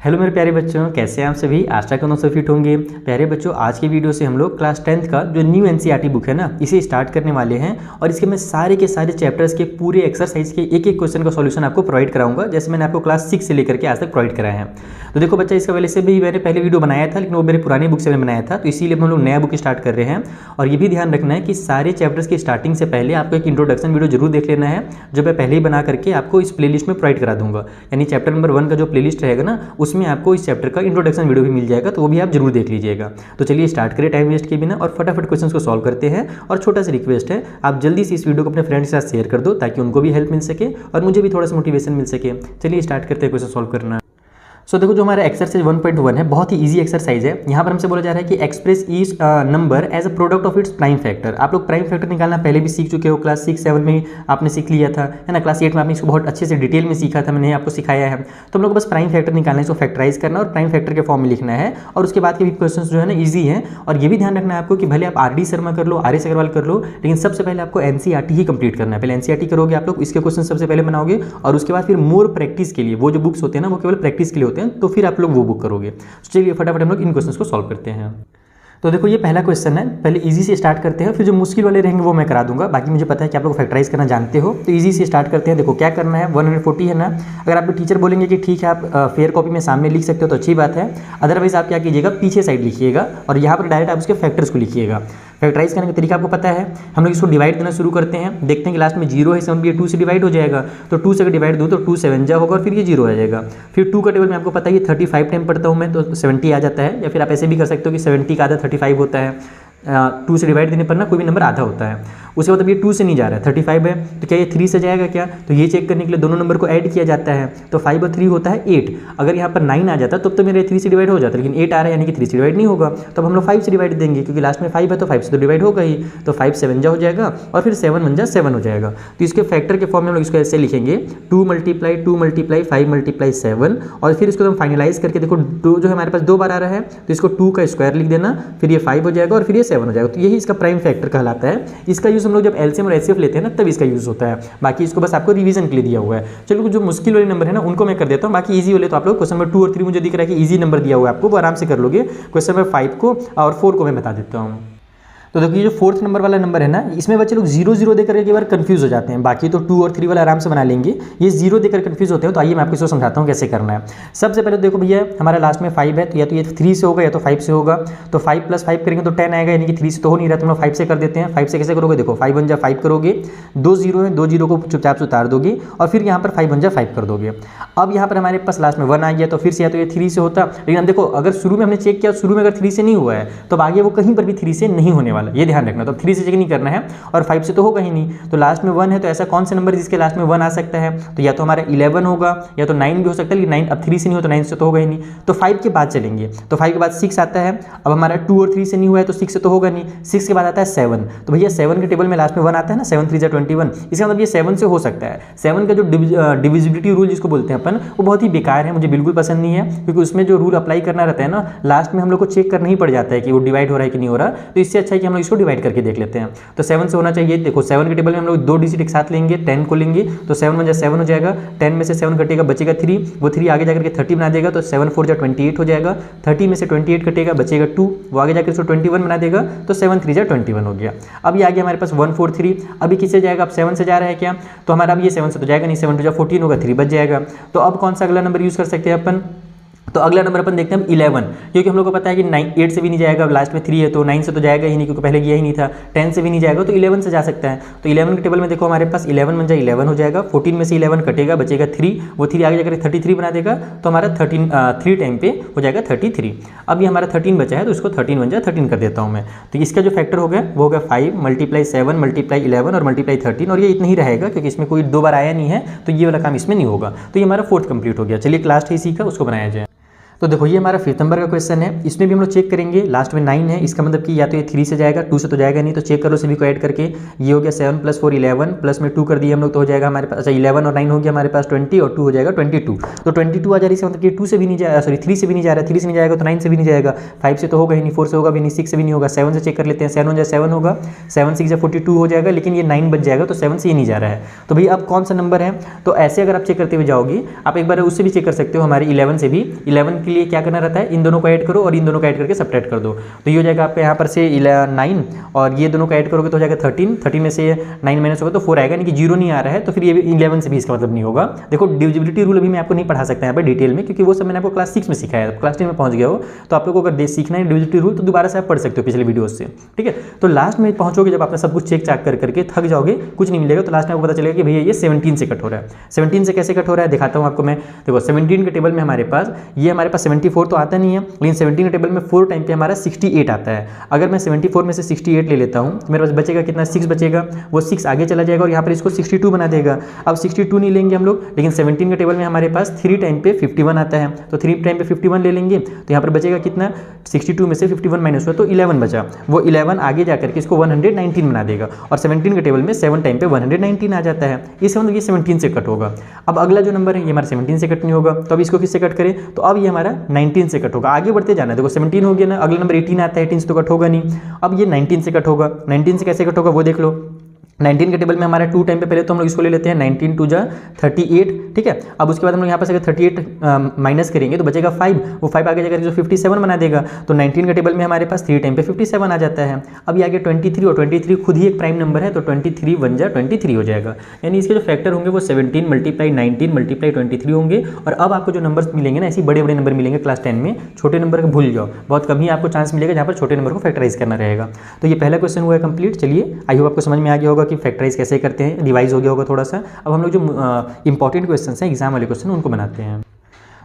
Hello मेरे प्यारे बच्चों, कैसे हैं आप सभी। आशा करता हूं सब फिट होंगे। प्यारे बच्चों, आज की वीडियो से हम लोग क्लास 10th का जो न्यू एनसीईआरटी बुक है ना, इसे स्टार्ट करने वाले हैं और इसके मैं सारे के सारे चैप्टर्स के पूरे एक्सरसाइज के एक एक क्वेश्चन का सॉल्यूशन आपको प्रोवाइड कराऊंगा, जैसे मैंने आपको क्लास 6 से लेकर के आज तक प्रोवाइड कराया है। तो देखो बच्चा, इसका पहले से भी मैंने पहले वीडियो बनाया था, लेकिन वो मेरे पुरानी बुक से मैंने बनाया था, तो इसीलिए हम लोग नया बुक स्टार्ट कर रहे हैं। और ये भी ध्यान रखना है कि सारे चैप्टर्स की स्टार्टिंग से पहले आपको एक इंट्रोडक्शन वीडियो जरूर देख लेना है, जो मैं पहले ही बना करके आपको इस प्लेलिस्ट में प्रोवाइड करा दूंगा। यानी चैप्टर नंबर 1 का जो प्लेलिस्ट रहेगा ना, उसमें आपको इस चैप्टर का इंट्रोडक्शन वीडियो भी मिल जाएगा, तो वो भी आप जरूर देख लीजिएगा। तो चलिए स्टार्ट करें टाइम वेस्ट के बिना और फटाफट क्वेश्चंस को सॉल्व करते हैं। और छोटा सा रिक्वेस्ट है, आप जल्दी से इस वीडियो को अपने फ्रेंड्स के साथ शेयर कर दो, ताकि उनको भी हेल्प मिल सके और मुझे भी थोड़ा सा मोटिवेशन मिल सके। चलिए स्टार्ट करते हैं क्वेश्चन सॉल्व करना। सो देखो, जो हमारा एक्सरसाइज 1.1 है, बहुत ही इजी एक्सरसाइज है। यहाँ पर हमसे बोला जा रहा है कि express each number as a product of its prime factor. आप लोग प्राइम फैक्टर निकालना पहले भी सीख चुके हो, क्लास 6-7 में आपने सीख लिया था, है ना। क्लास 8 में आपने इसको बहुत अच्छे से डिटेल में सीखा था, मैंने आपको सिखाया है। तो हम लोग को बस प्राइम फैक्टर निकालना है, इसको फैक्टराइज करना और प्राइम फैक्टर के फॉर्म में लिखना है। और उसके बाद के भी क्वेश्चन जो है ना, ईजी है। और ये भी ध्यान रखना है आपको कि भले आप RD शर्मा कर लो, RS अग्रवाल कर लो, लेकिन सबसे पहले आपको एनसीईआरटी ही कंप्लीट करना है। पहले एनसीईआरटी करोगे आप लोग, इसके क्वेश्चन सबसे पहले बनाओगे, और उसके बाद फिर मोर प्रैक्टिस के लिए वो जो बुक्स होते हैं ना, वो केवल प्रैक्टिस के लिए होते हैं, तो फिर आप लोग वो बुक करोगे। चलिए फटाफट हम लोग इन क्वेश्चंस को सॉल्व करते हैं। तो देखो, ये पहला क्वेश्चन है, पहले इजी से स्टार्ट करते हैं, फिर जो मुश्किल वाले रहेंगे वो मैं करा दूंगा। बाकी मुझे पता है कि आप लोग फैक्टराइज करना जानते हो, तो इजी से स्टार्ट करते हैं। देखो क्या करना है, 140 है ना। अगर आपके टीचर बोलेंगे कि ठीक है आप फेयर कॉपी में सामने लिख सकते हो तो अच्छी बात है, अदरवाइज आप क्या कीजिएगा, पीछे साइड लिखिएगा और यहाँ पर डायरेक्ट आप उसके फैक्टर्स को लिखिएगा। फैक्टराइज करने का तरीका आपको पता है। हम लोग इसको डिवाइड देना शुरू करते हैं, देखते हैं कि लास्ट में 0 है, समझ ये 2 से डिवाइड हो जाएगा। तो 2 से अगर डिवाइड दो तो 2 7 जा होगा और फिर ये 0 आ जाएगा। फिर 2 का टेबल में आपको पता है ये 35 टाइम पढ़ता हूँ मैं, तो 70 आ जाता है। या फिर आप ऐसे भी कर सकते हो कि 70 का आधा 35 होता है। 2 से डिवाइड देने पर ना कोई भी नंबर आधा होता है। उसके बाद अब ये 2 से नहीं जा रहा है, 35 है, तो क्या ये 3 से जाएगा क्या? तो ये चेक करने के लिए दोनों नंबर को ऐड किया जाता है। तो 5 और 3 होता है 8। अगर यहाँ पर 9 आ जाता तब तो मेरे 3 से डिवाइड हो जाता, लेकिन 8 आ रहा है यानी कि 3 से डिवाइड नहीं होगा। तब हम लोग 5 से डिवाइड देंगे, क्योंकि लास्ट में 5 है तो 5 से तो डिवाइड होगा ही। तो 5 7 जा हो जाएगा और फिर 7 1 जा 7 हो जाएगा। तो इसके फैक्टर के फॉर्म में हम लोग इसको ऐसे लिखेंगे, 2 × 2 × 5 × 7। और फिर इसको हम फाइनलाइज करके देखो, 2 जो हमारे पास 2 बार आ रहा है, तो इसको 2 का स्क्वायर लिख देना, फिर ये 5 हो जाएगा और फिर ये 7 हो जाएगा। तो यही इसका प्राइम फैक्टर कहलाता है। इसका यूज़ हम लोग जब एलसीएम और एचसीएफ लेते हैं ना, तब इसका यूज़ होता है। बाकी इसको बस आपको रिवीजन के लिए दिया हुआ है। चलो, जो मुश्किल वाले नंबर है ना, उनको मैं कर देता हूँ। बाकी इजी वाले तो आप लोग क्वेश्चन नंबर 2 और 3 मुझे दिख रहा है कि इजी नंबर दिया हुआ है आपको, वो आराम से कर लोगे। क्वेश्चन नंबर 5 को और 4 को मैं बता देता हूँ। तो देखिए, जो 4th नंबर वाला नंबर है ना, इसमें बच्चे लोग 0 0 देकर के बार कंफ्यूज हो जाते हैं। बाकी तो 2 और 3 वाला आराम से बना लेंगे, ये 0 देकर कंफ्यूज होते हैं। तो आइए मैं आपको इसको समझाता हूँ कैसे करना है। सबसे पहले देखो भैया, हमारा लास्ट में 5 है, तो या तो ये 3 से होगा या तो 5 से होगा। तो 5 + 5 करेंगे तो 10 आएगा, यानी कि 3 से तो हो नहीं रहा, तो हम लोग 5 से कर देते हैं। 5 से कैसे करोगे, देखो 5 1 जा 5 करोगे, 2 0 है, 2 0 को चुपचाप से उतार दोगे और फिर यहाँ पर 5 1 जा 5 कर दोगे। अब यहाँ पर हमारे पास लास्ट में 1 आ गया, तो फिर से या तो ये 3 से होता, लेकिन अब देखो अगर शुरू में हमने चेक किया, शुरू में अगर 3 से नहीं हुआ है तो आगे वो कहीं पर भी 3 से नहीं होने वाला, ये ध्यान रखना। तो 3 से चेक नहीं करना है और 5 से तो होगा ही नहीं। तो लास्ट में 1 है, तो ऐसा कौन सा नंबर जिसके लास्ट में 1 आ सकता है? तो या तो हमारा 11 होगा या तो 9 भी हो सकता है, लेकिन 9 अब 3 से नहीं हो तो 9 से तो होगा ही नहीं। तो 5 के बाद चलेंगे, तो 5 के बाद 6 आता है। अब हमारा 2 और 3 से नहीं हुआ है तो 6 से तो होगा नहीं। 6 के बाद आता है 7। तो भैया 7 के टेबल में लास्ट में 1 आता है ना, 7 3 जा 21। इसका मतलब ये 7 से हो सकता है। 7 का जो डिविजिबिलिटी रूल जिसको बोलते हैं अपन, वो बहुत ही बेकार है, मुझे बिल्कुल पसंद नहीं है, क्योंकि उसमें जो रूल अप्लाई करना रहता है ना, लास्ट में हम लोग को चेक करना ही पड़ जाता है कि वो डिवाइड हो रहा है कि नहीं हो रहा। तो इससे अच्छा है कि हम लोग इसको डिवाइड करके देख लेते हैं। तो 7 से होना चाहिए। देखो 7 के टेबल में हम लोग 2 डिजिट एक साथ लेंगे, 10 को लेंगे, तो 7 1 जा 7 हो जाएगा। 10 में से 7 कटेगा, बचेगा 3, वो 3 आगे जाकर के 30 बना देगा, तो 7 4 जा 28 हो जाएगा। 30 में से 28 कटेगा, बचेगा 2, वो आगे जाकर इसको 21 बना देगा, तो 7 3 जा 21 हो गया। अब ये आ गया हमारे पास 1 4 3। अभी किससे जाएगा, अब 7 से जा रहा है क्या? तो हमारा अब ये 7 से तो जाएगा नहीं, 7 2 जा 14 होगा, 3 बच जाएगा। तो अब कौन सा अगला नंबर यूज़ कर सकते हैं अपन? तो अगला नंबर अपन देखते हैं हम 11, क्योंकि हम लोग को पता है कि 8 से भी नहीं जाएगा, लास्ट में 3 है, तो 9 से तो जाएगा ही नहीं, क्योंकि पहले गया ही नहीं था। 10 से भी नहीं जाएगा, तो 11 से जा सकता है। तो 11 के टेबल में देखो हमारे पास 11 1 जा 11 हो जाएगा। 14 में से 11 कटेगा, बचेगा 3, वो 3 आगे जाकर 33 बना देगा, तो हमारा 3 टाइम पे हो जाएगा 33। अब ये हमारा 13 बचा है, तो इसको 13 1 जा 13 कर देता हूँ मैं। तो इसका जो फैक्टर हो गया वो होगा 5 × 7 × 11 और × 13, और ये इतना ही रहेगा क्योंकि इसमें कोई 2 बार आया नहीं है, तो ये वाला काम इसमें नहीं होगा। तो ये हमारा 4th कंप्लीट हो गया। चलिए क्लास है इसी का, उसको बनाया जाए। तो देखो ये हमारा 5th नंबर का क्वेश्चन है। इसमें भी हम लोग चेक करेंगे, लास्ट में 9 है, इसका मतलब कि या तो ये 3 से जाएगा, 2 से तो जाएगा नहीं, तो चेक करो सभी को ऐड करके। ये हो गया 7 + 4 11 प्लस में 2 कर दिए हम लोग, तो हो जाएगा हमारे पास, अच्छा 11 और 9 हो गया हमारे पास 20 और 2 हो जाएगा 22। तो 22 आ जा रही है, मतलब कि 2 से भी नहीं जाएगा, सॉरी 3 से भी नहीं जा रहा है, 3 से नहीं जाएगा तो 9 से भी नहीं जाएगा, 5 से तो होगा ही नहीं, 4 से होगा भी नहीं, 6 से भी नहीं होगा, 7 से चेक कर लेते हैं, 7 1 7 होगा, 7 6 42 हो जाएगा, लेकिन ये 9 बच जाएगा, तो 7 से ये नहीं जा रहा है। तो भाई अब कौन सा नंबर है, तो ऐसे अगर आप चेक करते हुए जाओगे, आप एक बार उससे भी चेक कर सकते हो, हमारे 11 से भी। 11 के लिए क्या करना रहता है, इन दोनों को ऐड करो और इन दोनों को ऐड करके सब्ट्रैक्ट कर दो, तो ये हो जाएगा आपके यहाँ पर से 9 और ये दोनों को ऐड करोगे तो हो जाएगा 13, 13 में से 9 माइनस होगा तो 4 आएगा, यानी कि 0 नहीं आ रहा है, तो फिर ये 11 से भी इसका मतलब नहीं होगा। देखो डिविजिबिलिटी रूल अभी मैं आपको नहीं पढ़ा सकता यहाँ पर डिटेल में, क्योंकि वो सब मैंने आपको क्लास 6 में सिखाया है, क्लास 10 में पहुँच गया हो, तो आप लोगों को अगर सीखना है डिविजिबिलिटी रूल तो दोबारा से आप पढ़ सकते हो पिछले वीडियो से, ठीक है। तो लास्ट में पहुँचोगे जब आपने सब कुछ चेक चाक करके थक जाओगे, कुछ नहीं मिलेगा, तो लास्ट में आपको पता चलेगा कि भैया ये 17 से कट हो रहा है। 17 से कैसे कट हो रहा है दिखाता हूँ आपको मैं। देखो 17 के टेबल में हमारे पास, ये हमारे पास 74 तो आता नहीं है, लेकिन 17 के टेबल में 4 टाइम पे हमारा 68 आता है। अगर मैं 74 में से 68 ले लेता हूँ तो मेरे पास बचेगा कितना, 6 बचेगा, वो 6 आगे चला जाएगा और यहाँ पर इसको 62 बना देगा। अब 62 नहीं लेंगे हम लोग, लेकिन 17 के टेबल में हमारे पास 3 टाइम पे 51 आता है, तो 3 टाइम पे 51 ले लेंगे, तो यहाँ पर बचेगा कितना, 62 में से 51 माइनस हुआ तो 11 बचा, वो 11 आगे जाकर के इसको 119 बना देगा, और 17 के टेबल में 7 टाइम पे 119 आ जाता है, इस मतलब ये 17 से कट होगा। अब अगला जो नंबर है ये हमारा 17 से कट नहीं होगा, तो अब इसको किससे कट करें, तो अब ये हमारा 19 से कट होगा। आगे बढ़ते जाना है, देखो 17 हो गया ना, अगला नंबर 18 आता है, 18 से तो कट होगा नहीं, अब ये 19 से कट होगा। 19 से कैसे कट होगा वो देख लो। 19 के टेबल में हमारा 2 टाइम पे पहले तो हम लोग इसको ले लेते हैं, 19 2 जा 38, ठीक है। अब उसके बाद हम लोग यहाँ पर से 38 माइनस करेंगे तो बचेगा 5, वो 5 आगे जाकर जो 57 बना देगा, तो 19 के टेबल में हमारे पास 3 टाइम पे 57 आ जाता है। अब ये आगे 23, और 23 खुद ही एक प्राइम नंबर है, तो 23 1 जा 23 हो जाएगा, यानी इसके जो फैक्टर होंगे वो 17 × 19 × 23 होंगे। और अब आपको जो नंबर्स मिलेंगे ना, ऐसे बड़े बड़े नंबर मिलेंगे क्लास 10 में, छोटे नंबर को भूल जाओ, बहुत कम ही आपको चांस मिलेगा जहाँ पर छोटे नंबर को फैक्टराइज करना रहेगा। तो ये पहला क्वेश्चन हुआ है कंप्लीट। चलिए आई होप आपको समझ में आ गया होगा कि फैक्टराइज कैसे करते हैं, रिवाइज हो गया होगा थोड़ा सा। अब हम लोग जो इंपॉर्टेंट क्वेश्चन हैं, एग्जाम वाले क्वेश्चन, उनको बनाते हैं।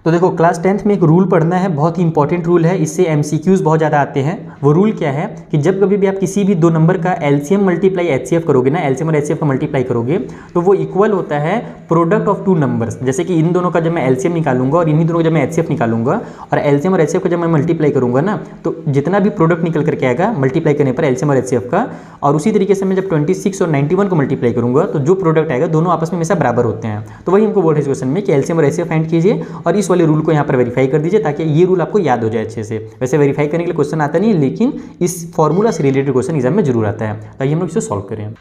तो देखो क्लास 10th में एक रूल पढ़ना है, बहुत ही इंपॉर्टेंट रूल है, इससे MCQs बहुत ज़्यादा आते हैं। वो रूल क्या है कि जब कभी भी आप किसी भी दो नंबर का LCM मल्टीप्लाई HCF करोगे ना, LCM और HCF का मल्टीप्लाई करोगे तो वो इक्वल होता है प्रोडक्ट ऑफ 2 नंबर्स। जैसे कि इन दोनों का जब मैं LCM निकालूंगा और इन्हीं दोनों का जब मैं HCF निकालूंगा, और LCM और HCF का जब मैं मल्टीप्लाई करूंगा ना, तो जितना भी प्रोडक्ट निकल करके आएगा मल्टीप्लाई करने पर LCM और HCF का, और उसी तरीके से मैं जब 26 और 91 को मल्टीप्लाई करूंगा तो जो प्रोडक्ट आएगा दोनों आपस में हमेशा बराबर होते हैं। तो वही हमको बोल रहे हैं इस क्वेश्चन में कि LCM और HCF फाइंड कीजिए और इस वाले रूल को यहाँ पर वेरीफाई कर दीजिए, ताकि ये रूल आपको याद हो जाए अच्छे से। वैसे वेरीफाई करने के लिए क्वेश्चन आता नहीं है, लेकिन इस फॉर्मूला से रिलेटेड क्वेश्चन एग्जाम में जरूर आता है, ताकि हम लोग इसे सॉल्व करें।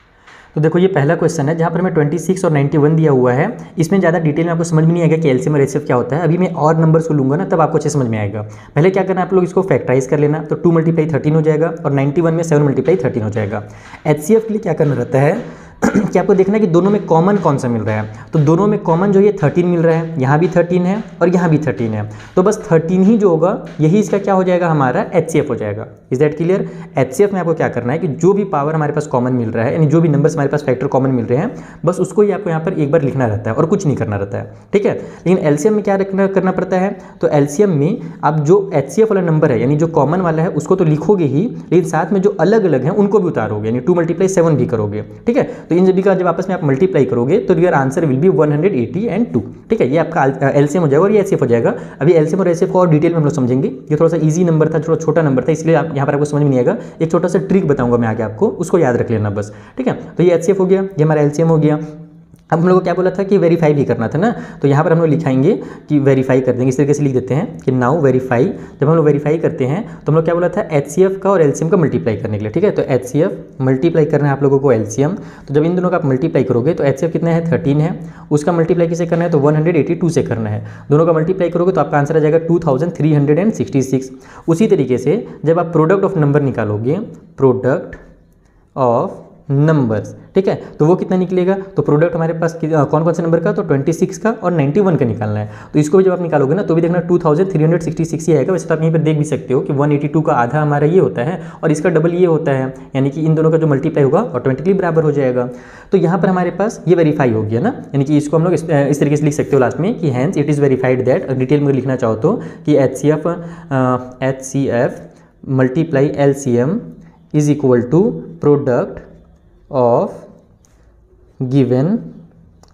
तो देखो ये पहला क्वेश्चन है जहाँ पर मैं 26 और 91 दिया हुआ है। इसमें ज़्यादा डिटेल में आपको समझ में नहीं आएगा कि LCM और HCF क्या होता है। अभी मैं और नंबर्स को लूंगा ना, तब आपको अच्छे समझ में आएगा। पहले क्या करना है, आप लोग इसको फैक्टराइज कर लेना, तो 2 × 13 हो जाएगा, और 91 में 7 × 13 हो जाएगा। HCF के लिए क्या करना रहता है कि आपको देखना है कि दोनों में कॉमन कौन सा मिल रहा है, तो दोनों में कॉमन जो ये 13 मिल रहा है, यहाँ भी 13 है और यहाँ भी 13 है, तो बस 13 ही जो होगा यही इसका क्या हो जाएगा, हमारा HCF हो जाएगा। Is that clear. HCF में आपको क्या करना है कि जो भी पावर हमारे पास कॉमन मिल रहा है, यानी जो भी नंबर्स हमारे पास फैक्टर कॉमन मिल रहे हैं, बस उसको ही आपको यहाँ पर एक बार लिखना रहता है और कुछ नहीं करना रहता है, ठीक है। लेकिन LCM में क्या करना पड़ता है, तो LCM में आप जो HCF वाला नंबर है, यानी जो कॉमन वाला है, उसको तो लिखोगे ही, लेकिन साथ में जो अलग अलग हैं उनको भी उतारोगे, यानी 2 × 7 भी करोगे, ठीक है। तो इन सभी का जब आपस में आप मल्टीप्लाई करोगे तो your answer will be 180 and 2, ठीक है। ये आपका LCM हो जाएगा और ये HCF हो जाएगा। अभी LCM और HCF को और डिटेल में हम लोग समझेंगे। ये थोड़ा सा इजी नंबर था, थोड़ा छोटा नंबर था, इसलिए आप यहाँ पर आपको समझ में नहीं आएगा। एक छोटा सा ट्रिक बताऊंगा मैं आगे आपको, उसको याद रख लेना बस, ठीक है। तो ये HCF हो गया, ये हमारा LCM हो गया। अब हम लोग को क्या बोला था कि वेरीफाई भी करना था ना, तो यहाँ पर हम लोग लिखाएंगे कि वेरीफाई कर देंगे। इस तरीके से लिख देते हैं कि नाउ वेरीफाई। जब हम लोग वेरीफाई करते हैं तो हम लोग क्या बोला था, HCF का और LCM का मल्टीप्लाई करने के लिए, ठीक है। तो HCF मल्टीप्लाई करना है आप लोगों को LCM, तो जब इन दोनों का आप मल्टीप्लाई करोगे तो HCF कितना है, 13 है, उसका मल्टीप्लाई किसे करना है, तो 182 से करना है। दोनों का मल्टीप्लाई करोगे तो आपका आंसर आ जाएगा 2366। उसी तरीके से जब आप प्रोडक्ट ऑफ नंबर निकालोगे, प्रोडक्ट ऑफ नंबर्स, ठीक है, तो वो कितना निकलेगा, तो प्रोडक्ट हमारे पास कौन कौन से नंबर का, तो 26 का और 91 का निकालना है। तो इसको भी जब आप निकालोगे ना तो भी देखना 2366 ही आएगा। वैसे तो आप यहीं पर देख भी सकते हो कि 182 का आधा हमारा ये होता है और इसका डबल ये होता है, यानी कि इन दोनों का जो मल्टीप्लाई होगा ऑटोमेटिकली बराबर हो जाएगा। तो यहाँ पर हमारे पास ये वेरीफाई हो गया ना, यानी कि इसको हम लोग इस तरीके से लिख सकते हो लास्ट में कि hence it is verified that, detail में लिखना चाहो तो कि HCF multiply LCM is equal to product of given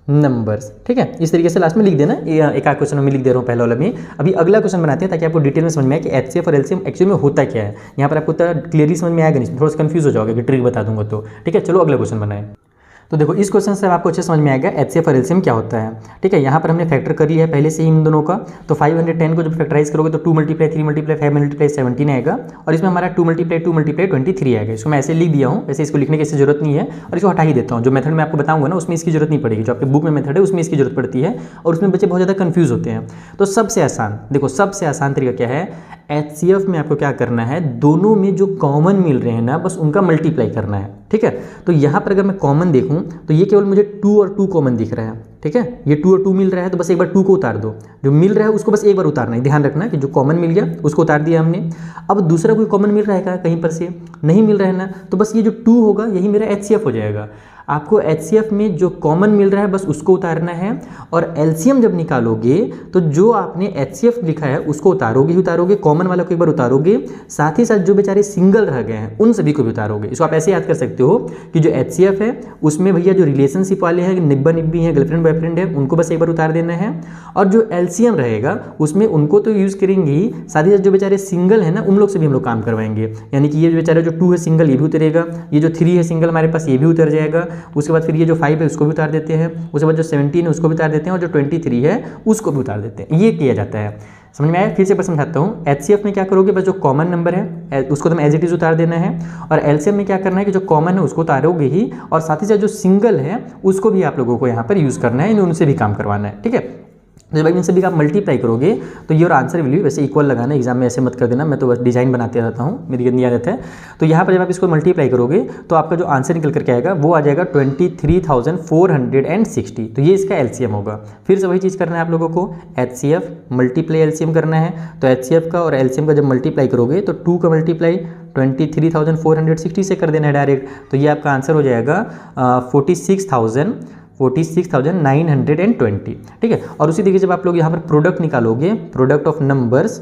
numbers. ठीक है, इस तरीके से लास्ट में लिख देना। एक आध क्वेश्चन में लिख दे रहा हूँ पहले वाला में। अभी अगला क्वेश्चन बनाते हैं ताकि आपको डिटेल में समझ में आए कि एचसीएफ और एलसीएम एक्चुअली में होता क्या है। यहाँ पर आपको क्लियरली समझ में आएगा नहीं, थोड़ा सा कंफ्यूज हो जाओगे कि ट्रिक बता दूंगा तो। ठीक है, चलो अगला क्वेश्चन बनाए। तो देखो इस क्वेश्चन से आपको अच्छे समझ में आएगा एचसीएफ और एलसीएम क्या होता है। ठीक है, यहाँ पर हमने फैक्टर कर लिया है पहले से ही इन दोनों का। तो 510 को जब फैक्टराइज करोगे तो 2 × 3 × 5 × 17 आएगा, और इसमें हमारा 2 × 2 × 23 आएगा। इसको मैं ऐसे लिख दिया हूँ, वैसे इसको लिखने की इससे जरूरत नहीं है, और इसको हटा ही देता हूँ। जो मेथड मैं आपको बताऊंगा ना उसमें इसकी जरूरत नहीं पड़ेगी, जो आपके बुक में मेथड है उसमें इसकी जरूरत पड़ती है, और उसमें बच्चे बहुत ज़्यादा कन्फ्यूज होते हैं। तो सबसे आसान, देखो सबसे आसान तरीका क्या है, एचसीएफ में आपको क्या करना है, दोनों में जो कॉमन मिल रहे हैं ना बस उनका मल्टीप्लाई करना है। ठीक है, तो यहाँ पर अगर मैं कॉमन देखूँ तो ये केवल मुझे 2 और 2 कॉमन दिख रहा है। ठीक है, ये 2 और 2 मिल रहा है तो बस एक बार 2 को उतार दो, जो मिल रहा है उसको बस एक बार उतारना है। ध्यान रखना कि जो कॉमन मिल गया उसको उतार दिया हमने। अब दूसरा कोई कॉमन मिल रहा है क्या कहीं पर से, नहीं मिल रहा है ना, तो बस ये जो 2 होगा यही मेरा एचसीएफ हो जाएगा। आपको एचसीएफ में जो कॉमन मिल रहा है बस उसको उतारना है, और एलसीएम जब निकालोगे तो जो आपने एचसीएफ लिखा है उसको उतारोगे ही उतारोगे, कॉमन वाला को एक बार उतारोगे, साथ ही साथ जो बेचारे सिंगल रह गए हैं उन सभी को भी उतारोगे। इसको आप ऐसे याद कर सकते हो कि जो एचसीएफ है उसमें भैया जो रिलेशनशिप वाले हैं, निब्बा निब्बी हैं, गर्लफ्रेंड बॉयफ्रेंड है, उनको बस एक बार उतार देना है। और जो एलसीएम रहेगा उसमें उनको तो यूज़ करेंगे ही, साथ ही साथ जो बेचारे सिंगल है ना उन लोग से भी हम लोग काम करवाएंगे। यानी कि ये बेचारा जो 2 है सिंगल ये भी उतरेगा, ये जो 3 है सिंगल हमारे पास ये भी उतर जाएगा। उसके बाद फिर ये जो 5 है उसको भी उतार देते हैं, उसके बाद जो 17 है उसको भी उतार देते हैं, और जो 23 है उसको भी उतार देते हैं। ये किया जाता है, समझ में आया? फिर से समझाता हूँ। एचसीएफ में क्या करोगे, बस जो कॉमन नंबर है उसको तुम एज इट इज उतार देना है, और एलसीएम में क्या करना है कि जो कॉमन है उसको उतारोगे ही, और साथ ही साथ जो सिंगल है उसको भी आप लोगों को यहाँ पर यूज़ करना है, उनसे भी काम करवाना है। ठीक है, जब इन सभी का आप मल्टीप्लाई करोगे तो ये और आंसर वैल्यू वैसे इक्वल लगाना, एग्जाम में ऐसे मत कर देना, मैं तो बस डिजाइन बनाते रहता हूँ, मेरी गंदी आदत है। तो यहाँ पर जब आप इसको मल्टीप्लाई करोगे तो आपका जो आंसर निकल करके आएगा वो आ जाएगा 23,460। तो ये इसका एलसीएम होगा। फिर से वही चीज़ करना है आप लोगों को, एचसीएफ मल्टीप्लाई एलसीएम करना है। तो एचसीएफ का और एलसीएम का जब मल्टीप्लाई करोगे तो 2 का मल्टीप्लाई 23,460 से कर देना है डायरेक्ट, तो ये आपका आंसर हो जाएगा 46,920। ठीक है, और उसी तरीके जब आप लोग यहाँ पर प्रोडक्ट निकालोगे, प्रोडक्ट ऑफ नंबर्स,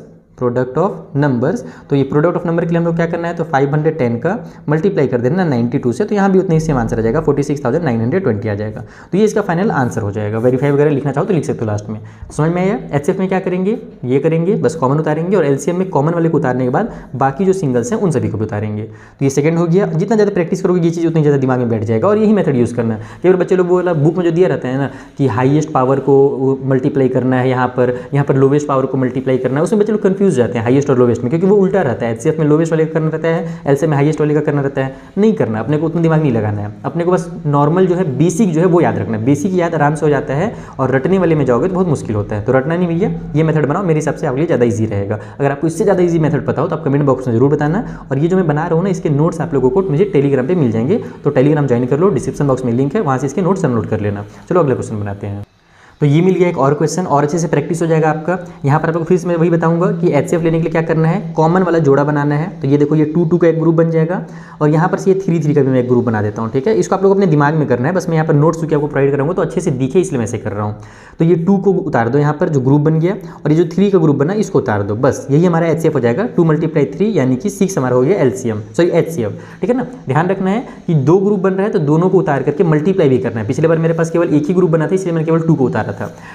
तो ये प्रोडक्ट ऑफ नंबर के लिए हम लोग क्या करना है, तो 510 का मल्टीप्लाई कर देना 92 से, तो यहाँ भी उतना ही सेम आंसर आ जाएगा, 46,920 आ जाएगा। तो ये इसका फाइनल आंसर हो जाएगा। वेरीफाई वगैरह लिखना चाहो तो लिख सकते हो लास्ट में। समझ में आया? एचसीएफ में क्या करेंगे, ये करेंगे, बस कॉमन उतारेंगे, और एलसीएम में कॉमन वाले को उतारने के बाद बाकी जो सिंगल्स हैं उन सभी को भी उतारेंगे। तो ये सेकंड हो गया। जितना ज़्यादा प्रैक्टिस करोगे ये चीज़ उतनी ज़्यादा दिमाग में बैठ जाएगा, और यही मेथड यूज़ करना है। कई बार बच्चे लोग बोला बुक में जो दिया रहता है ना कि हाईएस्ट पावर को मल्टीप्लाई करना है, यहाँ पर लोवेस्ट पावर को मल्टीप्लाई करना है, उसमें बच्चे लोग कन्फ्यूज जाते हैं हाईएस्ट और लोवेस्ट में, क्योंकि वो उल्टा रहता है। एचसीएफ में लोवेस्ट वाले का करना रहता है, एलसीएम में हाईएस्ट वाले का करना रहता है। नहीं करना, अपने को उतना दिमाग नहीं लगाना है, अपने को बस नॉर्मल जो है बेसिक जो है वो याद रखना है। बेसिक याद आराम से हो जाता है, और रटने वाले में जाओगे तो बहुत मुश्किल होता है। तो रटना नहीं भैया, ये मेथड बनाओ, मेरे हिसाब से आपके लिए ज़्यादा ईजी रहेगा। अगर आपको इससे ज़्यादा ईजी मेथड पता हो तो आप कमेंट बॉक्स में जरूर बताना। और ये जो मैं बना रहा हूँ ना इसके नोट्स आप लोगों को मुझे टेलीग्राम पर मिल जाएंगे, तो टेलीग्राम ज्वाइन कर लो, डिस्क्रिप्शन बॉक्स में लिंक है, वहाँ से इसके नोट्स डाउनलोड कर लेना। चलो अगले क्वेश्चन बनाते हैं। तो ये मिल गया एक और क्वेश्चन, और अच्छे से प्रैक्टिस हो जाएगा आपका। यहाँ पर आपको फिर से मैं वही बताऊंगा कि एचसीएफ लेने के लिए क्या करना है, कॉमन वाला जोड़ा बनाना है। तो ये देखो ये 2 2 का एक ग्रुप बन जाएगा, और यहाँ पर से ये 3 3 का भी मैं एक ग्रुप बना देता हूँ। ठीक है, इसको आप लोग अपने दिमाग में करना है, बस मैं यहाँ पर नोट्स चूँकि आपको प्रोवाइड करूँगा तो अच्छे से दिखे इसलिए मैं ऐसे कर रहा हूँ। तो ये 2 को उतार दो यहाँ पर, जो ग्रुप बन गया, और ये जो 3 का ग्रुप बना इसको उतार दो, बस यही हमारा एचसीएफ हो जाएगा। 2 × 3 यानी कि 6 हमारा हो गया एलसीएम, सॉरी एचसीएफ। ठीक है ना, ध्यान रखना है कि 2 ग्रुप बन रहा है तो दोनों को उतार करके मल्टीप्लाई भी करना है। पिछले बार मेरे पास केवल एक ही ग्रुप बना था, इसलिए मैंने केवल 2 को उतारा था।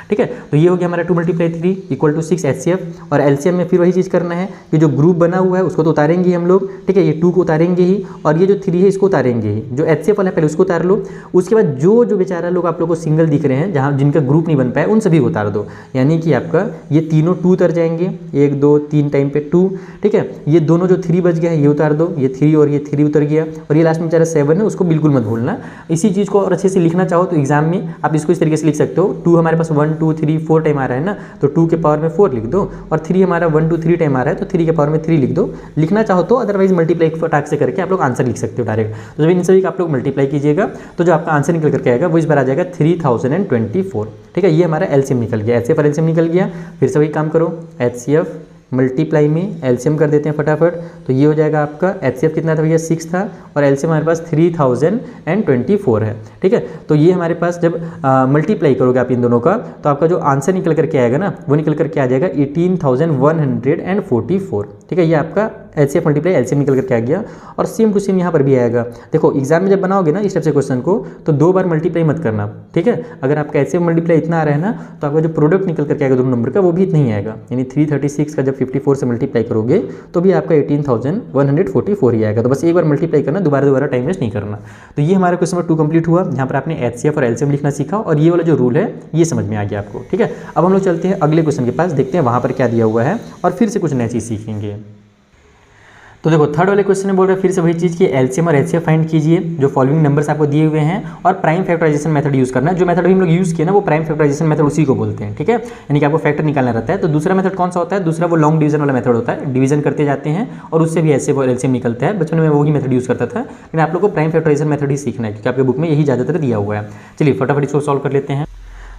ठीक है, तो ये हो गया हमारा 2 × 3 = 6 एचसीएफ। और एलसीएम में फिर वही चीज़ करना है कि जो ग्रुप बना हुआ है उसको तो उतारेंगे हम लोग। ठीक है, ये 2 को उतारेंगे ही, और ये जो 3 है इसको उतारेंगे ही। जो एचसीएफ वाला है पहले उसको उतार लो, उसके बाद जो बेचारा लोग आप लोग को सिंगल दिख रहे हैं जहाँ जिनका ग्रुप नहीं बन पाया उन सभी को उतार दो। यानी कि आपका ये तीनों 2 उतर जाएंगे, 1 2 3 टाइम पे 2। ठीक है, ये दोनों जो 3 बच गया है ये उतार दो, ये 3 और ये 3 उतर गया, और ये लास्ट में बेचारा 7 है उसको बिल्कुल मत भूलना। इसी चीज़ को और अच्छे से लिखना चाहो तो एग्जाम में आप इसको इस तरीके से लिख सकते हो। 2 हमारे पास 1 2 3 4 टाइम आ रहा है ना, तो 2 के पावर में 4 लिख दो, और 3 हमारा 1 2 3 टाइम आ रहा है तो 3 के पावर में 3 लिख दो। लिखना चाहो तो, अदरवाइज मल्टीप्लाई फटाक से करके आप लोग आंसर लिख सकते हो डायरेक्ट। तो जब इन सभी का आप लोग मल्टीप्लाई कीजिएगा तो जो आपका आंसर निकल करके आएगा वो इस बार आ जाएगा 3024। ठीक है, ये हमारा एलसीएम निकल गया, एचसीएफ और एलसीएम निकल गया। फिर से वही काम करो, एचसीएफ मल्टीप्लाई में एलसीएम कर देते हैं फटाफट। तो ये हो जाएगा आपका एचसीएफ कितना था भैया 6 था, और एलसीएम हमारे पास 3024 है। ठीक है, तो ये हमारे पास जब मल्टीप्लाई करोगे आप इन दोनों का तो आपका जो आंसर निकल करके आएगा ना वो निकल करके आ जाएगा 18,144। ठीक है, ये आपका HCF मल्टीप्लाई LCM निकल करके आ गया। और सेम टू सेम यहाँ पर भी आएगा। देखो एग्जाम में जब बनाओगे ना इस टाइप से क्वेश्चन को तो 2 बार मल्टीप्लाई मत करना, ठीक है। अगर आपका HCF मल्टीप्लाई इतना आ रहा है ना तो आपका जो प्रोडक्ट निकल करके आएगा दोनों नंबर का वो भी इतना ही आएगा, यानी 336 का जब 54 से मल्टीप्लाई करोगे तो भी आपका 18,144 ही आएगा। तो बस एक बार मल्टीप्लाई करना, दोबारा टाइम वेस्ट नहीं करना। तो ये हमारा क्वेश्चन नंबर 2 कंप्लीट हुआ। यहाँ पर आपने HCF और LCM लिखना सीखा और ये वाला जो रूल है ये समझ में आ गया आपको, ठीक है। अब हम लोग चलते हैं अगले क्वेश्चन के पास, देखते हैं वहाँ पर क्या दिया हुआ है और फिर से कुछ नई चीज़ सीखेंगे। तो देखो थर्ड वाले क्वेश्चन में बोल रहा है फिर से वही चीज़ कि LCM और HCF फाइंड कीजिए, जो फॉलोइंग नंबर्स आपको दिए हुए हैं और प्राइम फैक्टराइजेशन मेथड यूज़ करना है। जो मेथड हम लोग यूज़ किए ना वो प्राइम फैक्टराइजेशन मेथड उसी को बोलते हैं, ठीक है। यानी कि आपको फैक्टर निकालना रहता है। तो दूसरा मेथड कौन सा होता है? दूसरा वो लॉन्ग डिवीजन वाला मेथड होता है, डिवीजन करते जाते हैं और उससे भी HCF और LCM निकलता है। बचपन में वही मेथड यूज़ करता था, लेकिन आप लोग को प्राइम फैक्टराइजेशन मेथड ही सीखना है क्योंकि आपके बुक में यही ज़्यादातर दिया हुआ है। चलिए फटाफट इसको सॉल्व कर लेते हैं।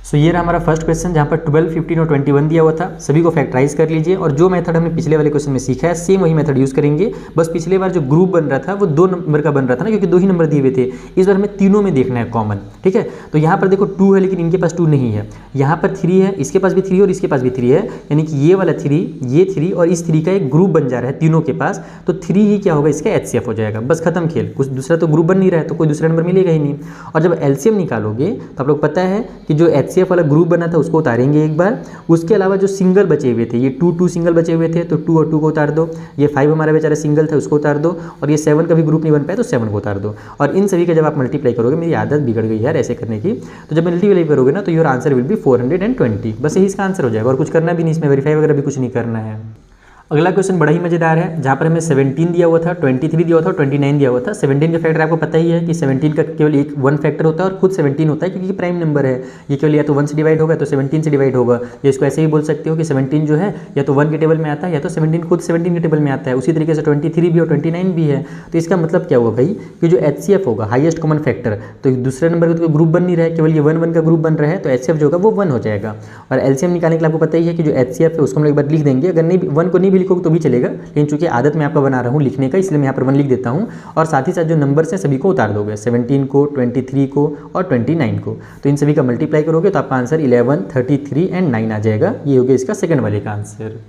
सो ये रहा हमारा फर्स्ट क्वेश्चन जहाँ पर 12, 15 और 21 दिया हुआ था। सभी को फैक्टराइज कर लीजिए और जो मेथड हमने पिछले वाले क्वेश्चन में सीखा है सेम वही मेथड यूज़ करेंगे। बस पिछले बार जो ग्रुप बन रहा था वो 2 नंबर का बन रहा था ना, क्योंकि 2 ही नंबर दिए हुए थे। इस बार हमें तीनों में देखना है कॉमन, ठीक है। तो यहाँ पर देखो 2 है लेकिन इनके पास 2 नहीं है, यहाँ पर 3 है, इसके पास भी 3 और इसके पास भी 3 है, यानी कि ये वाला 3, ये 3 और इस 3 का एक ग्रुप बन जा रहा है तीनों के पास। तो 3 ही क्या होगा इसका HCF हो जाएगा। बस खत्म खेल, कुछ दूसरा तो ग्रुप बन नहीं रहा है तो कोई दूसरा नंबर मिलेगा ही नहीं। और जब LCM निकालोगे तो आप लोग पता है कि जो HCF वाला ग्रुप बना था उसको उतारेंगे एक बार। उसके अलावा जो सिंगल बचे हुए थे, ये 2 सिंगल बचे हुए थे तो 2 और 2 को उतार दो। ये 5 हमारा बेचारा सिंगल था उसको उतार दो और ये 7 का भी ग्रुप नहीं बन पाया तो 7 को उतार दो। और इन सभी का जब आप मल्टीप्लाई करोगे, मेरी आदत बिगड़ गई यार ऐसे करने की, तो जब मल्टीप्लाई करोगे ना तो योर आंसर विल बी 420। बस यही इसका आंसर हो जाएगा और कुछ करना भी नहीं, इसमें वेरीफाई वगैरह भी कुछ नहीं करना है। अगला क्वेश्चन बड़ा ही मजेदार है जहाँ पर हमें 17 दिया हुआ था, 23 दिया हुआ था और 29 दिया हुआ था। 17 का फैक्टर आपको पता ही है कि 17 का केवल एक 1 फैक्टर होता है और खुद 17 होता है क्योंकि प्राइम नंबर है। ये केवल या तो 1 से डिवाइड होगा तो 17 से डिवाइड होगा। या इसको ऐसे ही बोल सकते हो कि 17 जो है या तो 1 के टेबल में आता है या तो 17 खुद 17 के टेबल में आता है। उसी तरीके से 23 भी और 29 भी है। तो इसका मतलब क्या हुआ भाई कि जो HCF होगा हाईएस्ट कॉमन फैक्टर, तो दूसरे नंबर का तो ग्रुप बन नहीं रहा है, केवल ये 1 1 का ग्रुप बन रहा है, तो HCF जो होगा वो 1 हो जाएगा। और LCM निकालने के लिए आपको पता ही है कि जो HCF है उसको हम एक बार लिख देंगे। अगर नहीं 1 को नहीं भी लिखोगे तो भी चलेगा, लेकिन चूंकि आदत मैं आपका बना रहा हूँ लिखने का इसलिए मैं यहाँ पर 1 लिख देता हूँ। और साथ ही साथ जो नंबर्स हैं सभी को उतार दोगे, 17 को, 23 को और 29 को। तो इन सभी का मल्टीप्लाई करोगे तो आपका आंसर 11, 33 एंड 9 आ जाएगा। ये हो गया इसका सेकंड वाले का आंसर।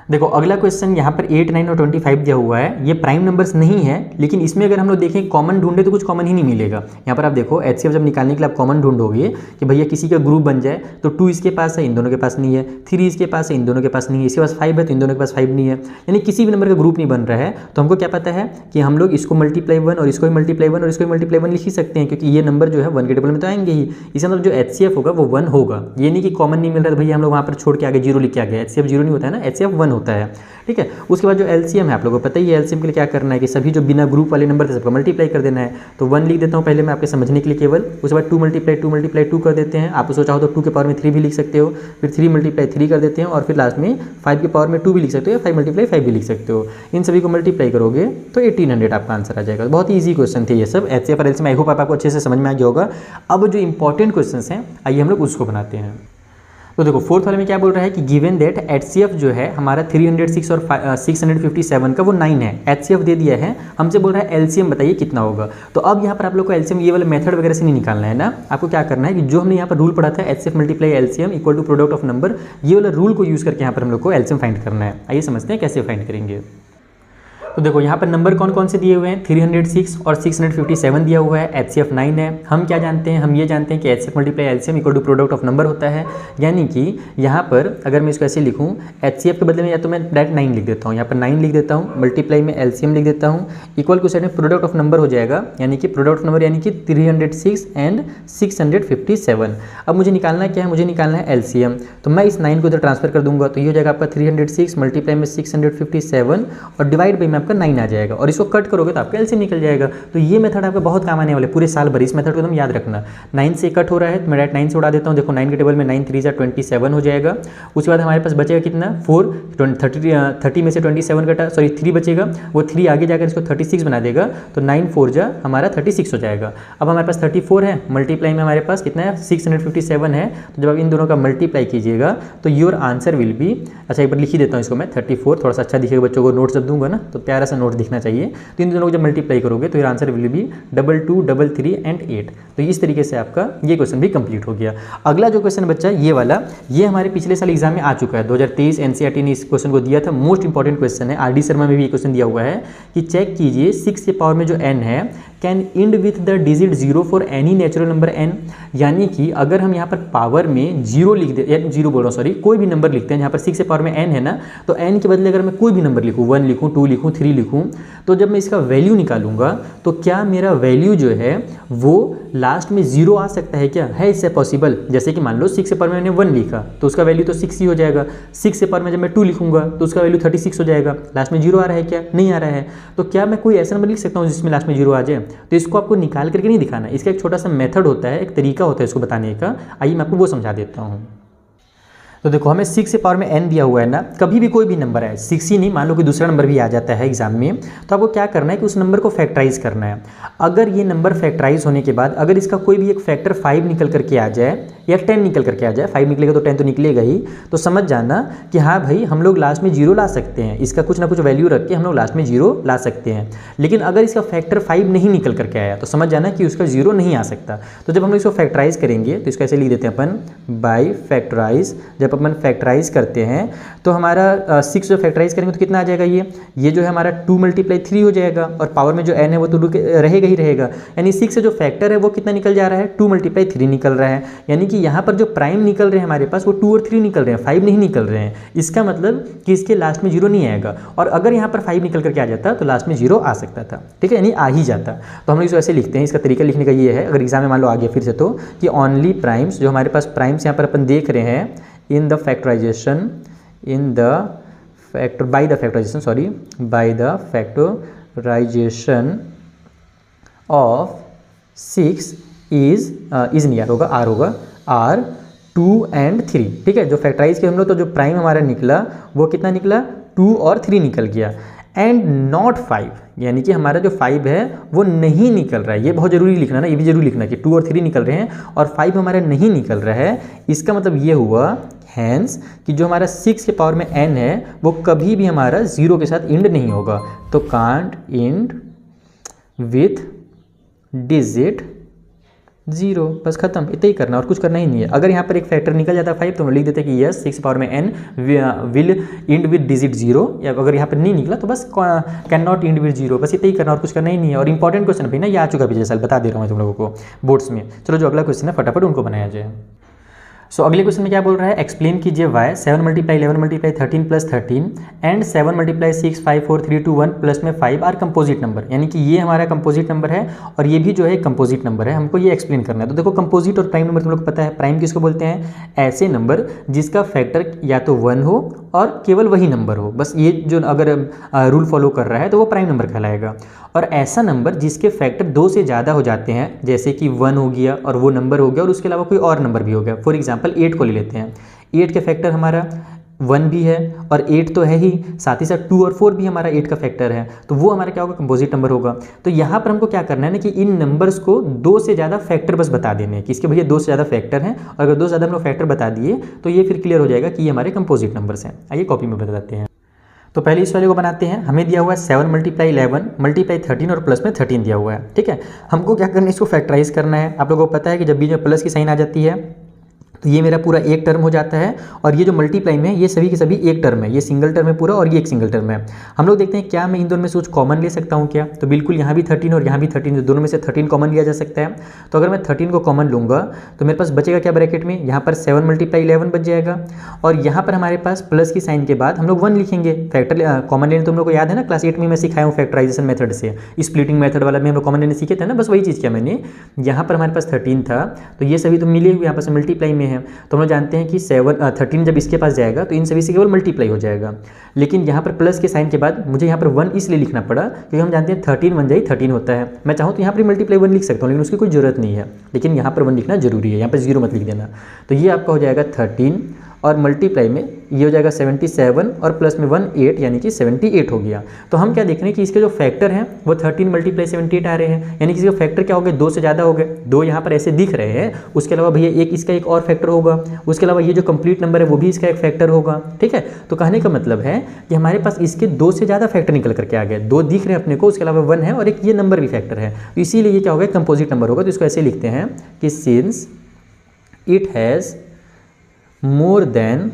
देखो अगला क्वेश्चन यहाँ पर 8, 9 और 25 दिया हुआ है। ये प्राइम नंबर्स नहीं है लेकिन इसमें अगर हम लोग देखें कॉमन ढूंढे तो कुछ कॉमन ही नहीं मिलेगा। यहाँ पर आप देखो HCF जब निकालने के लिए आप कॉमन ढूंढोगे कि भैया किसी का ग्रुप बन जाए तो 2 इसके पास है, इन दोनों के पास नहीं है, 3 इसके पास है, इन दोनों के पास नहीं है, इसके पास 5 है तो इन दोनों के पास 5 नहीं है, यानी किसी भी नंबर का ग्रुप नहीं बन रहा है। तो हमको क्या पता है कि हम लोग इसको मल्टीप्लाई 1 और इसको भी मल्टीप्लाई 1 और इसको भी मल्टीप्लाई 1 लिख ही सकते हैं क्योंकि ये नंबर जो है 1 के टेबल में तो आएंगे ही। इसका मतलब जो HCF होगा वो 1 होगा। ये नहीं कि कॉमन नहीं मिल रहा है तो भैया हम लोग वहाँ पर छोड़ के आगे 0 लिख के आ गए। HCF 0 नहीं होता है ना, HCF 1 होता है, ठीक है। उसके बाद जो LCM है आप लोगों को पता ही है, LCM के लिए क्या करना है कि सभी जो बिना ग्रुप वाले नंबर थे सबको मल्टीप्लाई कर देना है। तो 1 लिख देता हूँ पहले मैं आपके समझने के लिए केवल। उसके बाद 2 मल्टीप्लाई 2 कर देते हैं। आप उसको चाहो तो 2 के पावर में 3 भी लिख सकते हो, फिर 3 मल्टीप्लाई 3 कर देते हैं और फिर लास्ट में 5 के पावर में 2 भी लिख सकते हो या 5 मल्टीप्लाई 5 भी लिख सकते हो। इन सभी को मल्टीप्लाई करोगे तो 1800 आपका आंसर आ जाएगा। बहुत ही ईजी क्वेश्चन थे ये सब HCF और LCM। आई होप आपको अच्छे से समझ में आ गया होगा। अब जो इंपॉर्टेंट क्वेश्चन हैं आइए हम लोग उसको बनाते हैं। तो देखो फोर्थ वाले में क्या बोल रहा है कि गिवन दैट HCF जो है हमारा 306 और 657 का वो 9 है। HCF दे दिया है, हमसे बोल रहा है LCM बताइए कितना होगा। तो अब यहाँ पर आप लोग को LCM ये वाला मेथड वगैरह से नहीं निकालना है ना। आपको क्या करना है कि जो हमने यहाँ पर रूल पढ़ा था HCF multiply LCM equal to product of number, ये वाला रूल को यूज़ करके यहाँ पर हम लोग को LCM फाइंड करना है। आइए समझते हैं कैसे फाइंड करेंगे। तो देखो यहाँ पर नंबर कौन कौन से दिए हुए हैं, 306 और 657 दिया हुआ है, HCF 9 है। हम क्या जानते हैं, हम ये जानते हैं कि HCF multiply LCM equal to product of number होता है। यानी कि यहाँ पर अगर मैं इसको ऐसे लिखूँ HCF के बदले में या तो मैं डायरेक्ट 9 लिख देता हूँ, यहाँ पर 9 लिख देता हूँ, मल्टीप्लाई में LCM लिख देता हूँ, इक्वल टू साइड में प्रोडक्ट ऑफ नंबर हो जाएगा, यानी कि प्रोडक्ट ऑफ नंबर यानी कि 306 एंड 657। अब मुझे निकालना क्या है, मुझे निकालना है LCM। तो मैं इस 9 को इधर ट्रांसफर कर दूंगा तो ये हो जाएगा आपका 306 मल्टीप्लाई में 657 और डिवाइड बाई में आपका 9 आ जाएगा। और इसको कट करोगे तो आपका LCM निकल जाएगा। तो ये मेथड आपका बहुत काम आने वाले पूरे साल भर। इस मेथड को एकदम याद रखना। 9 से कट हो रहा है तो मैं डायरेक्ट 9 से उड़ा देता हूँ। देखो 9 के टेबल में 9 3 27 हो जाएगा। उसके बाद हमारे पास बचेगा कितना 4, 30 में से 27 कटा, सॉरी 3 बचेगा, वो 3 आगे जाकर इसको 36 बना देगा। तो 9 4 जा हमारा 36 हो जाएगा। अब हमारे पास 34 है, मल्टीप्लाई में हमारे पास कितना है 657 है। तो जब आप इन दोनों का मल्टीप्लाई कीजिएगा तो योर आंसर विल बी, अच्छा एक बार लिख ही देता हूँ इसको मैं 34, थोड़ा सा अच्छा दिखेगा बच्चों को नोट्स जब दूंगा ना तो प्यारा सा नोट दिखना चाहिए। तो इन दोनों को जब मल्टीप्लाई करोगे तो your answer will be 22, 33 and 8। तो इस तरीके से आपका ये क्वेश्चन भी कंप्लीट हो गया। अगला जो क्वेश्चन बच्चा ये वाला, ये हमारे पिछले साल एग्जाम में आ चुका है, 2023 एनसीईआरटी ने इस क्वेश्चन को दिया था। मोस्ट इंपॉर्टेंट क्वेश्चन है, आरडी शर्मा में भी ये क्वेश्चन दिया हुआ है कि चेक कीजिए 6 के पावर में जो n है can end with the digit 0 for any natural number n। यानी कि अगर हम यहाँ पर पावर में 0 लिख दे, या 0 बोल रहा हूँ सॉरी, कोई भी नंबर लिखते हैं, यहाँ पर 6 के पावर में n है ना, तो n के बदले अगर मैं कोई भी नंबर लिखूँ, 1 लिखूँ, 2 लिखूँ, 3 लिखूँ, तो जब मैं इसका वैल्यू निकालूंगा तो क्या मेरा वैल्यू जो है वो लास्ट में 0 आ सकता है? क्या है इससे पॉसिबल? जैसे कि मान लो 6 के पावर में मैंने 1 लिखा तो उसका वैल्यू तो 6 ही हो जाएगा। 6 के पावर में जब मैं 2 लिखूंगा तो उसका वैल्यू 36 हो जाएगा। लास्ट में 0 आ रहा है क्या? नहीं आ रहा है। तो क्या मैं कोई ऐसा नंबर लिख सकता हूँ जिसमें लास्ट में 0 आ जाए? तो इसको आपको निकाल करके नहीं दिखाना, इसका एक छोटा सा मेथड होता है, एक तरीका होता है इसको बताने का। आइए मैं आपको वो समझा देता हूँ। तो देखो हमें 6 के पावर में n दिया हुआ है ना, कभी भी कोई भी नंबर है, 6 ही नहीं, मान लो कि दूसरा नंबर भी आ जाता है एग्जाम में, तो आपको क्या करना है कि उस नंबर को फैक्टराइज करना है। अगर ये नंबर फैक्टराइज होने के बाद अगर इसका कोई भी एक फैक्टर 5 निकल करके आ जाए या 10 निकल करके आ जाए, 5 निकलेगा तो 10 तो निकलेगा ही, तो समझ जाना कि हाँ भाई हम लोग लास्ट में 0 ला सकते हैं, इसका कुछ ना कुछ वैल्यू रख के हम लोग लास्ट में 0 ला सकते हैं। लेकिन अगर इसका फैक्टर 5 नहीं निकल करके आया तो समझ जाना कि उसका 0 नहीं आ सकता। तो जब हम लोग इसको फैक्टराइज करेंगे तो इसको ऐसे लिख देते हैं अपन बाई फैक्टराइज। जब अपन फैक्टराइज करते हैं तो हमारा 6 जो फैक्टराइज करेंगे तो कितना आ जाएगा, ये जो है हमारा 2 × 3 हो जाएगा, और पावर में जो n है वो तो रहेगा ही रहेगा। यानी 6 से जो फैक्टर है वो कितना निकल जा रहा है, 2 × 3 निकल रहा है। यानी कि यहाँ पर जो प्राइम निकल रहे हैं हमारे पास वो 2 और 3 निकल रहे हैं, 5 नहीं निकल रहे हैं। इसका मतलब कि इसके लास्ट में 0 नहीं आएगा, और अगर यहाँ पर 5 निकल करके आ जाता तो लास्ट में 0 आ सकता था, ठीक है, यानी आ ही जाता। तो हम लोग इसको ऐसे लिखते हैं। इसका तरीका लिखने का ये है, अगर एग्जाम में मान लो आ गया फिर से, तो कि ओनली प्राइम्स, जो हमारे पास प्राइम्स यहाँ पर अपन देख रहे हैं, in the factorization by the factorization of 6 is नहीं होगा, R होगा, R 2 and 3, ठीक है। जो फैक्टराइज किया हम लोग तो जो प्राइम हमारा निकला वो कितना निकला, 2 और 3 निकल गया, एंड नॉट 5, यानी कि हमारा जो 5 है वो नहीं निकल रहा है। ये बहुत जरूरी लिखना ना, ये भी जरूरी लिखना कि 2 और 3 निकल रहे हैं और 5 हमारा नहीं निकल रहा है। इसका मतलब ये हुआ हैंस कि जो हमारा 6 के पावर में n है वो कभी भी हमारा 0 के साथ इंड नहीं होगा। तो कांट इंड विथ डिजिट 0, बस खत्म, इतना ही करना और कुछ करना ही नहीं है। अगर यहाँ पर एक फैक्टर निकल जाता है 5 तो हम लिख देते हैं कि यस 6 के पावर में n will end with digit 0, या अगर यहाँ पर नहीं निकला तो बस कैन नॉट इंड विद 0, बस इतना ही करना और कुछ करना ही नहीं है। और इंपॉर्टेंट क्वेश्चन भाई ना, ये आ चुका पिछले साल, बता दे रहा हूँ मैं तुम लोगों को बोर्ड्स में। चलो जो अगला क्वेश्चन है फटाफट उनको बनाया जाए। सो अगले क्वेश्चन में क्या बोल रहा है, एक्सप्लेन कीजिए वाई 7 × 11 × 13 + 13 एंड 7 × 6 5 4 3 2 1 प्लस में 5 आर कंपोजिट नंबर। यानी कि ये हमारा कंपोजिट नंबर है और ये भी जो है कंपोजिट नंबर है, हमको ये एक्सप्लेन करना है। तो देखो कंपोजिट और प्राइम नंबर तुम लोग पता है, प्राइम किसको बोलते हैं, ऐसे नंबर जिसका फैक्टर या तो 1 हो और केवल वही नंबर हो, बस ये जो अगर रूल फॉलो कर रहा है तो वो प्राइम नंबर कहलाएगा। और ऐसा नंबर जिसके फैक्टर 2 से ज़्यादा हो जाते हैं, जैसे कि 1 हो गया और वो नंबर हो गया और उसके अलावा कोई और नंबर भी हो गया। फॉर एग्जांपल 8 को ले लेते हैं, 8 के फैक्टर हमारा 1 भी है और 8 तो है ही, साथ ही साथ 2 और 4 भी हमारा 8 का फैक्टर है, तो वो हमारा क्या होगा, कंपोजिट नंबर होगा। तो यहाँ पर हमको क्या करना है ना कि इन नंबर्स को 2 से ज़्यादा फैक्टर बस बता देने हैं कि इसके भैया 2 से ज़्यादा फैक्टर हैं, और अगर 2 से ज़्यादा हम लोग फैक्टर बता दिए तो ये फिर क्लियर हो जाएगा कि ये हमारे कंपोजिट नंबर्स हैं। आइए कॉपी में बताते हैं। तो पहले इस वाले को बनाते हैं। हमें दिया हुआ है 7 × 11 × 13 और प्लस में 13 दिया हुआ है, ठीक है। हमको क्या करना है, इसको फैक्टराइज करना है। आप लोगों को पता है कि जब भी जो प्लस की साइन आ जाती है तो ये मेरा पूरा एक टर्म हो जाता है, और ये जो मल्टीप्लाई में ये सभी के सभी एक टर्म है, ये सिंगल टर्म है पूरा और ये एक सिंगल टर्म है। हम लोग देखते हैं क्या मैं इन दोनों में से कुछ कॉमन ले सकता हूँ क्या, तो बिल्कुल यहाँ भी 13 और यहाँ भी 13, दोनों में से 13 कॉमन लिया जा सकता है। तो अगर मैं 13 को कॉमन लूँगा तो मेरे पास बचेगा क्या ब्रैकेट में, यहाँ पर 7 × 11 बच जाएगा, और यहाँ पर हमारे पास प्लस की साइन के बाद हम लोग 1 लिखेंगे। फैक्टर कॉमन लेने तुम लोग को याद है ना, क्लास 8 में मैं सिखाया हूँ फैक्टराइजेशन मेथड से, स्प्लिटिंग मेथड वाला में हम लोग कॉमन लेने सीखे थे ना, बस वही चीज़ किया मैंने। यहाँ पर हमारे पास 13 था तो ये सभी तो मिले हुए यहाँ पर से मल्टीप्लाई में है, तो हम लोग जानते हैं कि 13 जब इसके पास जाएगा तो इन सभी से केवल मल्टीप्लाई हो जाएगा। लेकिन यहाँ पर प्लस के साइन के बाद मुझे यहाँ पर 1 इसलिए लिखना पड़ा क्योंकि हम जानते हैं 13 1 जाई 13 होता है। मैं चाहूँ तो यहाँ पर मल्टीप्लाई 1 लिख सकता हूँ, लेकिन उसकी कोई ज़रूरत नहीं है, लेकिन यहाँ पर 1 लिखना जरूरी है, यहाँ पर 0 मत लिख देना। तो ये आपका हो जाएगा 13 और मल्टीप्लाई में ये हो जाएगा 77 और प्लस में 1 8 यानी कि 78 हो गया। तो हम क्या देख रहे हैं कि इसके जो फैक्टर हैं वो 13 मल्टीप्लाई 78 आ रहे हैं, यानी कि इसके फैक्टर क्या हो गए, 2 से ज़्यादा हो गए। 2 यहाँ पर ऐसे दिख रहे हैं, उसके अलावा भैया इसका एक और फैक्टर होगा, उसके अलावा ये जो कंप्लीट नंबर है वो भी इसका एक फैक्टर होगा। ठीक है, तो कहने का मतलब है कि हमारे पास इसके 2 से ज़्यादा फैक्टर निकल करके आ गए। 2 दिख रहे हैं अपने को, उसके अलावा 1 है और एक ये नंबर भी फैक्टर है, तो इसीलिए ये क्या होगा, कंपोजिट नंबर होगा। तो इसको ऐसे लिखते हैं कि since it has more than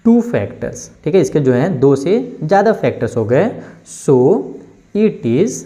2 factors. ठीक है, इसके जो हैं 2 से ज़्यादा फैक्टर्स हो गए, so it is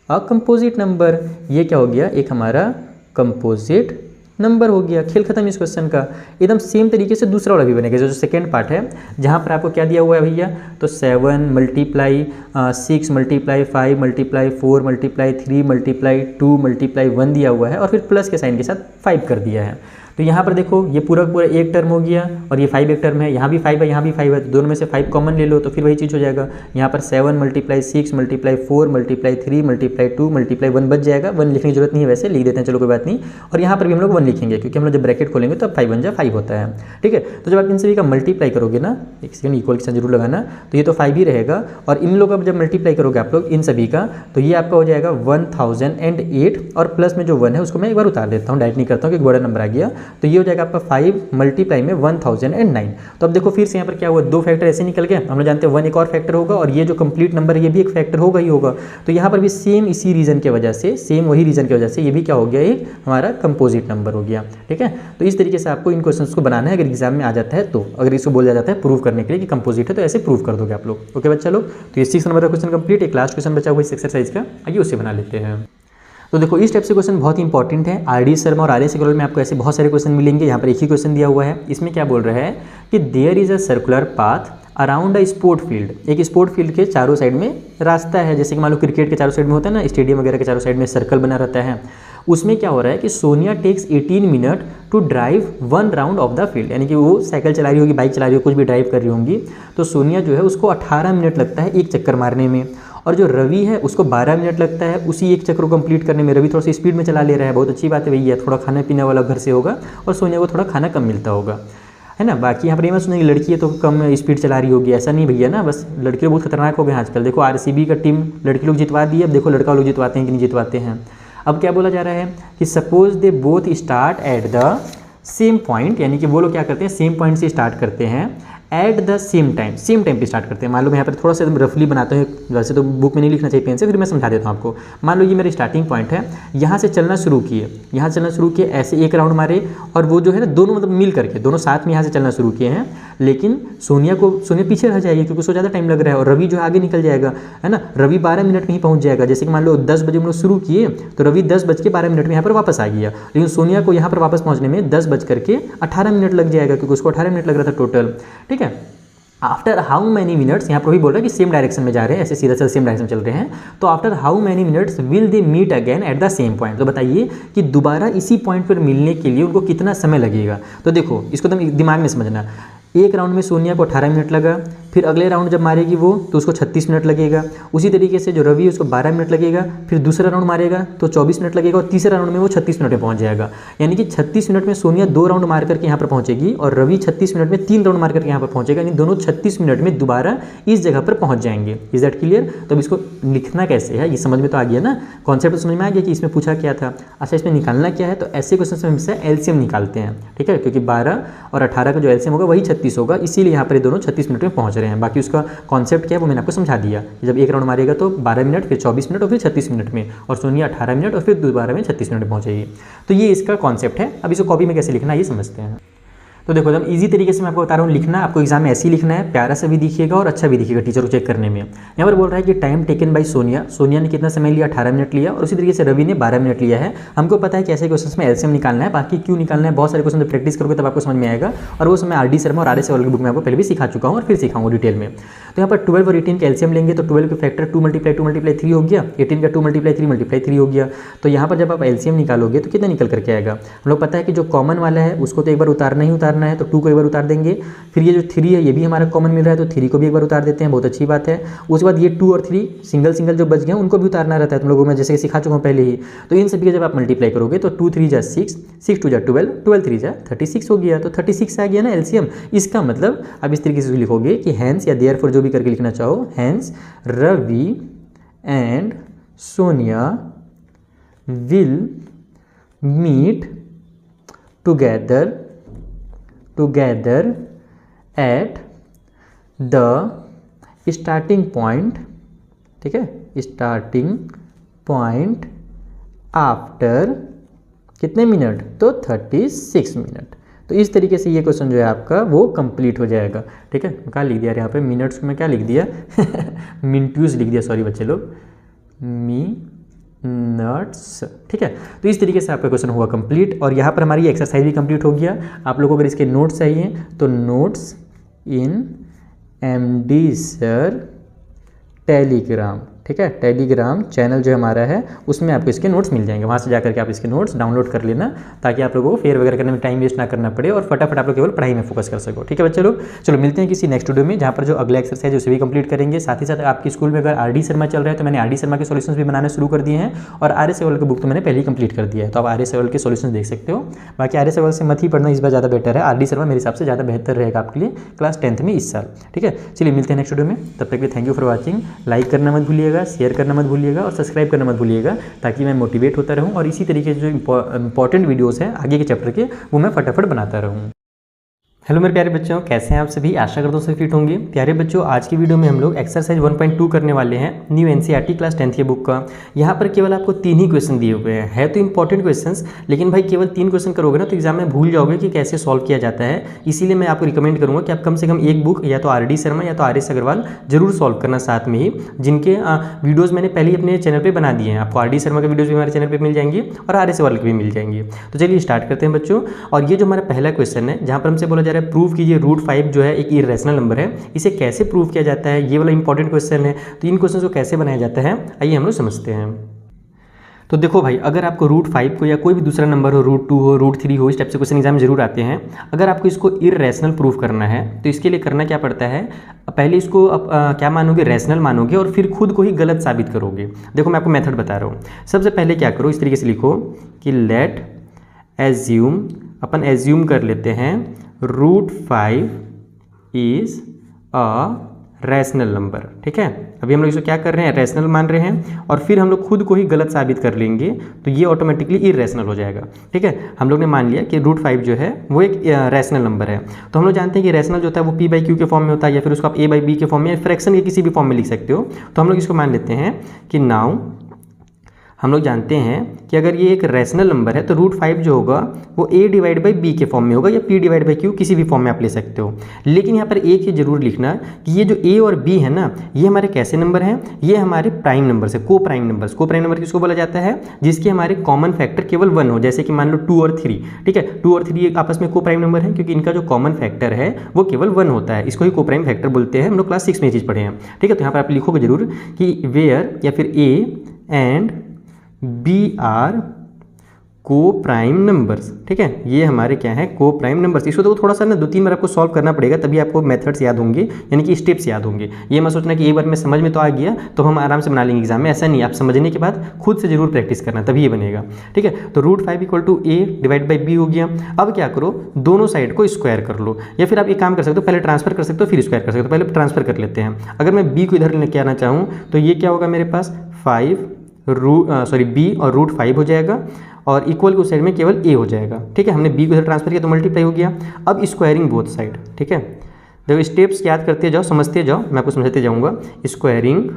a composite number. ये क्या हो गया, एक हमारा कंपोजिट नंबर हो गया। खेल खत्म इस क्वेश्चन का। एकदम सेम तरीके से दूसरा वाला भी बनेगा, जो सेकंड पार्ट है, जहाँ पर आपको क्या दिया हुआ है भैया, तो 7 multiply 6 multiply 5 multiply 4 multiply 3 multiply 2 multiply 1 दिया हुआ है और फिर प्लस के साइन के साथ 5 कर दिया है। तो यहाँ पर देखो ये पूरा एक टर्म हो गया और ये 5 एक टर्म है, यहाँ भी 5 है यहाँ भी 5 है, तो दोनों में से 5 कॉमन ले लो तो फिर वही चीज़ हो जाएगा। यहाँ पर 7 multiply 6 multiply 4 multiply 3 multiply 2 multiply 1 बच जाएगा। 1 लिखने की जरूरत नहीं है, वैसे लिख देते हैं, चलो कोई बात नहीं। और यहाँ पर भी हम लोग 1 लिखेंगे क्योंकि हम लोग जब ब्रैकेट खोलेंगे तो अब 5 1 जा 5 होता है। ठीक है, तो जब आप इन सभी का मल्टीप्लाई करोगे ना, एक सेकंड इक्वल के साथ जरूर लगाना, तो ये तो 5 ही रहेगा और इन लोग अब जब मल्टीप्लाई करोगे आप लोग इन सभी का, तो ये आपका हो जाएगा 1008 और प्लस में जो 1 है उसको मैं एक बार उतार देता हूँ, डायरेक्ट नहीं करता हूँ क्योंकि बड़ा नंबर आ गया। तो ये हो जाएगा आपका 5 मल्टीप्लाई में 1009। तो अब देखो फिर से यहाँ पर क्या हुआ, 2 फैक्टर ऐसे निकल गए। हम लोग जानते हैं 1 एक और फैक्टर होगा और ये जो कंप्लीट नंबर है ये भी एक फैक्टर होगा ही होगा। तो यहाँ पर भी सेम इसी रीजन की वजह से, सेम वही रीजन की वजह से ये भी क्या हो गया, एक हमारा कंपोजिट नंबर हो गया। ठीक है, तो इस तरीके से आपको इन क्वेश्चंस को बनाना है अगर एग्जाम में आ जाता है तो। अगर इसको बोला जाता है प्रूव करने के लिए कि कंपोजिट है तो ऐसे प्रूव कर दोगे आप लोग। ओके बच्चा लोग, तो ये 6 नंबर का क्वेश्चन कंप्लीट। एक लास्ट क्वेश्चन बचा हुआ इस एक्सरसाइज का, आइए उसे बना लेते हैं। तो देखो इस टाइप से क्वेश्चन बहुत ही इंपॉर्टेंट है। आरडी शर्मा और आरएस अग्रवाल में आपको ऐसे बहुत सारे क्वेश्चन मिलेंगे। यहाँ पर एक ही क्वेश्चन दिया हुआ है, इसमें क्या बोल रहा है कि there is a circular path around a sport field. एक स्पोर्ट फील्ड के चारों साइड में रास्ता है, जैसे कि मान लो क्रिकेट के चारों साइड में होता है ना, स्टेडियम वगैरह के चारों साइड में सर्कल बना रहता है। उसमें क्या हो रहा है कि Sonia takes 18 minute to drive 1 round of the field, यानी कि वो साइकिल चला रही होगी, बाइक चला रही होगी, कुछ भी ड्राइव कर रही होंगी, तो सोनिया जो है उसको 18 मिनट लगता है एक चक्कर मारने में, और जो रवि है उसको 12 मिनट लगता है उसी एक चक्कर को कंप्लीट करने में। रवि थोड़ा सा स्पीड में चला ले रहा है, बहुत अच्छी बात है भैया, थोड़ा खाना पीने वाला घर से होगा और सोनिया को थोड़ा खाना कम मिलता होगा, है ना। बाकी यहाँ पर ये मत सुनिए लड़की है तो कम स्पीड चला रही होगी, ऐसा नहीं भैया ना, बस लड़के बहुत खतरनाक हो गए आजकल। देखो आरसीबी का टीम लड़की लोग जितवा दी है, अब देखो लड़का लोग जितवाते हैं कि नहीं जितवाते हैं। अब क्या बोला जा रहा है कि suppose they both start at the same point, यानी कि वो लोग क्या करते हैं सेम पॉइंट से स्टार्ट करते हैं एट द सेम टाइम पे स्टार्ट करते हैं। मान लो मैं यहाँ पर थोड़ा सा रफली बनाता हूँ, वैसे तो बुक में नहीं लिखना चाहिए पेन से, फिर मैं समझा देता हूँ आपको। मान लो ये मेरा स्टार्टिंग पॉइंट है, यहाँ से चलना शुरू किए, यहाँ चलना शुरू किए, ऐसे एक राउंड मारे और वो जो है ना दोनों मतलब मिल करके दोनों साथ में यहाँ से चलना शुरू किए हैं, लेकिन सोनिया पीछे रह जाएगी क्योंकि उसको ज़्यादा टाइम लग रहा है और रवि जो है आगे निकल जाएगा, है ना। रवि 12 मिनट में ही पहुँच जाएगा। जैसे कि मान लो 10 बजे हम लोग शुरू किए तो रवि 10:12 में यहाँ पर वापस आ गया, लेकिन सोनिया को यहाँ पर वापस पहुँचने में 10:18 लग जाएगा क्योंकि उसको 18 मिनट लग रहा था टोटल। ठीक है, आफ्टर हाउ मैनी मिनट्स, यहाँ पर भी बोल रहा है कि सेम डायरेक्शन में जा रहे हैं, ऐसे सीधा सेम डायरेक्शन में चल रहे हैं, तो after how many minutes will they meet again at the same point. तो बताइए कि दोबारा इसी पॉइंट पर मिलने के लिए उनको कितना समय लगेगा। तो देखो इसको तुम दिमाग में समझना, एक राउंड में सोनिया को 18 मिनट लगा, फिर अगले राउंड जब मारेगी वो तो उसको 36 मिनट लगेगा। उसी तरीके से जो रवि है उसको 12 मिनट लगेगा, फिर दूसरा राउंड मारेगा तो 24 मिनट लगेगा और तीसरा राउंड में वो 36 मिनट में पहुंच जाएगा। यानी कि 36 मिनट में सोनिया 2 राउंड मार करके यहाँ पर पहुंचेगी और रवि 36 मिनट में 3 राउंड मार करके यहाँ पर पहुंचेगा, यानी दोनों 36 मिनट में दोबारा इस जगह पर पहुँच जाएंगे। Is that clear. तो अब इसको लिखना कैसे है ये समझ में तो आ गया ना, कॉन्सेप्ट समझ में आ गया कि इसमें पूछा क्या था। अच्छा इसमें निकालना क्या है, तो ऐसे क्वेश्चन में हमेशा एलसीएम निकालते हैं। ठीक है, क्योंकि 12 और 18 का जो एलसीएम होगा वही 36 होगा, इसीलिए यहाँ पर ये दोनों 36 मिनट में पहुँच रहे हैं। बाकी उसका कॉन्सेप्ट क्या है वो मैंने आपको समझा दिया। जब एक राउंड मारेगा तो 12 मिनट, फिर 24 मिनट और फिर 36 मिनट में, और सोनिया 18 मिनट और फिर दोबारा में 36 मिनट में पहुँचेगी। तो ये इसका कॉन्सेप्ट है। अब इसको कॉपी में कैसे लिखना है ये समझते हैं। तो देखो एकदम इजी तरीके से मैं आपको बता रहा हूँ लिखना, आपको एग्जाम में ऐसे ही लिखना है, प्यारा सा भी दिखिएगा और अच्छा भी दिखेगा टीचर को चेक करने में। यहाँ पर बोल रहा है कि time taken by Sonia, Sonia ने कितना समय लिया 18 मिनट लिया, और उसी तरीके से रवि ने 12 मिनट लिया है। हमको पता है कि ऐसे क्वेश्चन में एलसीएम निकालना है, बाकी क्यों निकालना है बहुत सारे क्वेश्चन प्रैक्टिस करोगे तब आपको समझ में आएगा, और वो समय आरडी शर्मा और आरएस अग्रवाल की बुक में आपको पहले भी सिखा चुका हूँ और फिर सिखाऊंगा डिटेल में। तो यहाँ पर 12 और 18 का एलसीएम लेंगे तो 12 के फैक्टर 2 × 3 हो गया, 18 का 2 × 3 हो गया। तो यहाँ पर जब आप एलसीएम निकालोगे तो कितना निकल करके आएगा, हम लोग पता है कि जो कॉमन वाला है उसको तो एक बार उतारना उतारना है तो 2 को एक बार उतार देंगे। फिर ये जो 3 है ये भी हमारा कॉमन मिल रहा है तो 3 को भी एक बार उतार देते हैं, बहुत अच्छी बात है। उसके बाद ये 2 और 3 सिंगल सिंगल जो बच गए उनको भी उतारना रहता है, तुम लोगों को मैं जैसे सिखा चुका हूँ पहले ही। तो इन सभी का जब आप मल्टीप्लाई करोगे तो 2 3 जा 6, 6 2 जा 12, 12 3 जा 36 हो गया। तो 36 आ गया ना एलसीएम। इसका मतलब अब इस तरीके से लिखोगे कि हैंस या देयरफॉर जो भी करके लिखना चाहो, hence Ravi and Sonia will meet together at the starting point, ठीक है, स्टार्टिंग पॉइंट आफ्टर कितने मिनट, तो 36 मिनट। तो इस तरीके से ये क्वेश्चन जो है आपका वो कंप्लीट हो जाएगा, ठीक है। क्या लिख दिया यहाँ पे, मिनट्स को मैं क्या लिख दिया मिनट्यूज लिख दिया, सॉरी बच्चे लोग, मिनट्स, ठीक है। तो इस तरीके से आपका क्वेश्चन हुआ कंप्लीट और यहाँ पर हमारी एक्सरसाइज भी कंप्लीट हो गया। आप लोगों को अगर इसके नोट्स चाहिए तो नोट्स इन MD सर टेलीग्राम, ठीक है, टेलीग्राम चैनल जो हमारा है उसमें आपको इसके नोट्स मिल जाएंगे। वहाँ से जाकर के आप इसके नोट्स डाउनलोड कर लेना ताकि आप लोगों को फेयर वगैरह करने में टाइम वेस्ट ना करना पड़े और फटाफट आप लोग केवल पढ़ाई में फोकस कर सको, ठीक है बच्चे लोग। चलो मिलते हैं किसी नेक्स्ट वीडियो में जहाँ पर जो अगला एक्सरसाइज है उसे भी कंप्लीट करेंगे। साथ ही साथ आपके स्कूल में अगर RD शर्मा चल रहा है तो मैंने RD शर्मा के सॉल्यूशंस भी बनाने शुरू कर दिए हैं और आर्य सेवल की बुक तो मैंने पहले ही कंप्लीट कर दिया है, तो आप आर्य सेवल के सॉल्यूशंस देख सकते हो। बाकी आर्य सेवल से मत ही पढ़ना, इस बार ज़्यादा बेटर है। RD शर्मा मेरे हिसाब से ज़्यादा बेहतर रहेगा आपके लिए क्लास 10th में इस साल, ठीक है। चलिए मिलते हैं नेक्स्ट वीडियो में, तब तक के लिए thank you for watching. Like करना मत भूलिएगा, शेयर करना मत भूलिएगा और सब्सक्राइब करना मत भूलिएगा ताकि मैं मोटिवेट होता रहूं और इसी तरीके से जो इंपॉर्टेंट वीडियोस हैं आगे के चैप्टर के वो मैं फटाफट बनाता रहूं। हेलो मेरे प्यारे बच्चों, कैसे हैं आप सभी? आशा करता हूँ सभी फिट होंगे। प्यारे बच्चों, आज की वीडियो में हम लोग एक्सरसाइज 1.2 करने वाले हैं न्यू NCERT क्लास 10th की बुक का। यहाँ पर केवल आपको 3 ही क्वेश्चन दिए हुए हैं, है तो इंपॉर्टेंट क्वेश्चंस, लेकिन भाई केवल 3 क्वेश्चन करोगे ना तो एग्जाम में भूल जाओगे कि कैसे सॉल्व किया जाता है। इसीलिए मैं आपको रिकमेंड करूँगा कि आप कम से कम एक बुक या तो RD शर्मा या तो RS अग्रवाल जरूर सॉल्व करना साथ में ही, जिनके वीडियोज़ मैंने पहले ही अपने चैनल पर बना दिए हैं। आपको RD शर्मा के वीडियोज़ भी हमारे चैनल पर मिल जाएंगे और RS वाले के भी मिल जाएंगे। तो चलिए स्टार्ट करते हैं बच्चों। और ये जो हमारा पहला क्वेश्चन है जहाँ पर हमसे बोला जा रहा है प्रूव कीजिए रूट 5 जो है एक इरेशनल नंबर है, इसे कैसे प्रूव किया जाता है, ये वाला इंपॉर्टेंट क्वेश्चन है। तो इन क्वेश्चन को कैसे बनाया जाता है आइए हम लोग समझते हैं। तो देखो भाई, अगर आपको रूट 5 को या कोई भी दूसरा नंबर हो, रूट 2 हो, रूट 3 हो, इस टाइप से क्वेश्चन एग्जाम में जरूर आते हैं। अगर आपको इसको इरेशनल प्रूव करना है तो इसके लिए करना क्या पड़ता है, पहले इसको क्या मानोगे, रैशनल मानोगे और फिर खुद को ही गलत साबित करोगे। देखो मैं आपको मेथड बता रहा हूँ। सबसे पहले क्या करो, इस तरीके से लिखो कि लेट एज्यूम, अपन एज्यूम कर लेते हैं root 5 is a rational number, ठीक है। अभी हम लोग इसको क्या कर रहे हैं, रैशनल मान रहे हैं और फिर हम लोग खुद को ही गलत साबित कर लेंगे तो ये ऑटोमेटिकली इरेशनल हो जाएगा, ठीक है। हम लोग ने मान लिया कि रूट 5 जो है वो एक रैशनल नंबर है। तो हम लोग जानते हैं कि रैशनल जो होता है वो P/Q के फॉर्म में होता है या फिर उसको आप A/B के फॉर्म में या फ्रैक्शन के किसी भी फॉर्म में लिख सकते हो। तो हम लोग इसको मान लेते हैं कि नाउ हम लोग जानते हैं कि अगर ये एक रैशनल नंबर है तो रूट 5 जो होगा वो A/B के फॉर्म में होगा या P/Q किसी भी फॉर्म में आप ले सकते हो। लेकिन यहाँ पर एक ही जरूर लिखना कि ये जो A और B है ना, ये हमारे कैसे नंबर हैं, ये हमारे प्राइम नंबर है, को प्राइम नंबर्स। को प्राइम नंबर किसको बोला जाता है, जिसके हमारे कॉमन फैक्टर केवल 1 हो, जैसे कि मान लो 2 और 3, ठीक है। 2 और 3 आपस में को प्राइम नंबर है क्योंकि इनका जो कॉमन फैक्टर है वो केवल 1 होता है, इसको ही को प्राइम फैक्टर बोलते हैं। हम लोग क्लास 6 में ये चीज़ पढ़े हैं, ठीक है। तो यहाँ पर आप लिखोगे जरूर कि वेयर या फिर A एंड B आर को प्राइम नंबर्स, ठीक है। ये हमारे क्या है, को प्राइम नंबर्स। इसको तो थोड़ा सा ना 2-3 बार आपको सॉल्व करना पड़ेगा तभी आपको मेथड्स याद होंगे, यानी कि स्टेप्स याद होंगे। ये मत सोचना कि एक बार में समझ में तो आ गया तो हम आराम से बना लेंगे एग्जाम में, ऐसा नहीं। आप समझने के बाद खुद से जरूर प्रैक्टिस करना तभी ये बनेगा, ठीक है। तो रूट 5 = A/B हो गया। अब क्या करो, दोनों साइड को स्क्वायर कर लो या फिर आप एक काम कर सकते हो, पहले ट्रांसफर कर सकते हो फिर स्क्वायर कर सकते हो। पहले ट्रांसफर कर लेते हैं। अगर मैं B को इधर लेके आना चाहूँ तो ये क्या होगा मेरे पास, B और रूट 5 हो जाएगा और इक्वल के उस साइड में केवल A हो जाएगा, ठीक है। हमने B को इधर ट्रांसफर किया तो मल्टीप्लाई हो गया। अब स्क्वायरिंग बोथ साइड, ठीक है। देखो स्टेप्स याद करते जाओ, समझते जाओ, मैं आपको समझाते जाऊंगा। स्क्वायरिंग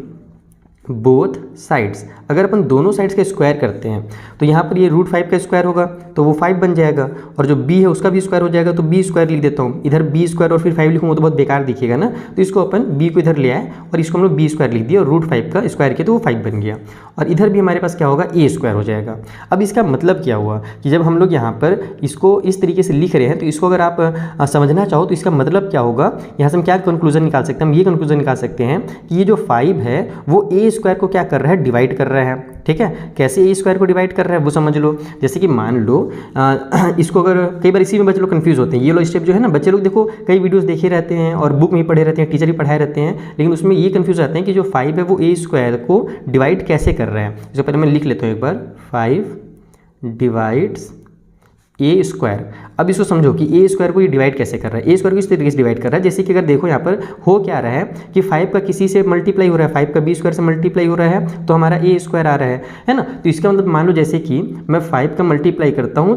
बोथ साइड्स, अगर अपन दोनों साइड्स का स्क्वायर करते हैं तो यहाँ पर ये रूट 5 का स्क्वायर होगा तो वो 5 बन जाएगा और जो B है उसका भी स्क्वायर हो जाएगा तो B स्क्वायर लिख देता हूँ। इधर B स्क्वायर और फिर 5 लिखूँगा तो बहुत बेकार दिखेगा ना, तो इसको अपन B को इधर ले आए और इसको हम लोग B स्क्वायर लिख दिया और रूट 5 का स्क्वायर किया तो वो 5 बन गया। और इधर भी हमारे पास क्या होगा, A स्क्वायर हो जाएगा। अब इसका मतलब क्या हुआ कि जब हम लोग यहाँ पर इसको इस तरीके से लिख रहे हैं तो इसको अगर आप समझना चाहो तो इसका मतलब क्या होगा, यहाँ से हम क्या कंक्लूजन निकाल सकते हैं, हम ये कंक्लूजन निकाल सकते हैं कि ये जो 5 है वो A स्क्वायर को क्या कर रहा है, डिवाइड कर रहा है। ठीक है, कैसे ए स्क्वायर को डिवाइड कर रहा है वो समझ लो। जैसे कि मान लो इसको अगर कई बार इसी में बच्चे लोग कंफ्यूज होते हैं। ये लो स्टेप जो है ना, बच्चे लोग देखो कई वीडियोस देखे रहते हैं और बुक में ही पढ़े रहते हैं, टीचर ही पढ़ाए रहते हैं, लेकिन उसमें ये कंफ्यूज रहते हैं कि जो 5 है वो ए स्क्वायर को डिवाइड कैसे कर रहे हैं। इससे पहले मैं लिख लेता हूँ एक बार, 5 डिवाइड्स ए स्क्वायर। अब इसको समझो कि ए स्क्वायर को ये डिवाइड कैसे कर रहा है। ए स्क्वायर को इस तरीके से डिवाइड कर रहा है जैसे कि अगर देखो यहाँ पर हो क्या रहा है कि 5 का किसी से मल्टीप्लाई हो रहा है, 5 का बी स्क्वायर से मल्टीप्लाई हो रहा है तो हमारा ए स्क्वायर आ रहा है ना। तो इसका मतलब मान लो जैसे कि मैं 5 का मल्टीप्लाई करता हूँ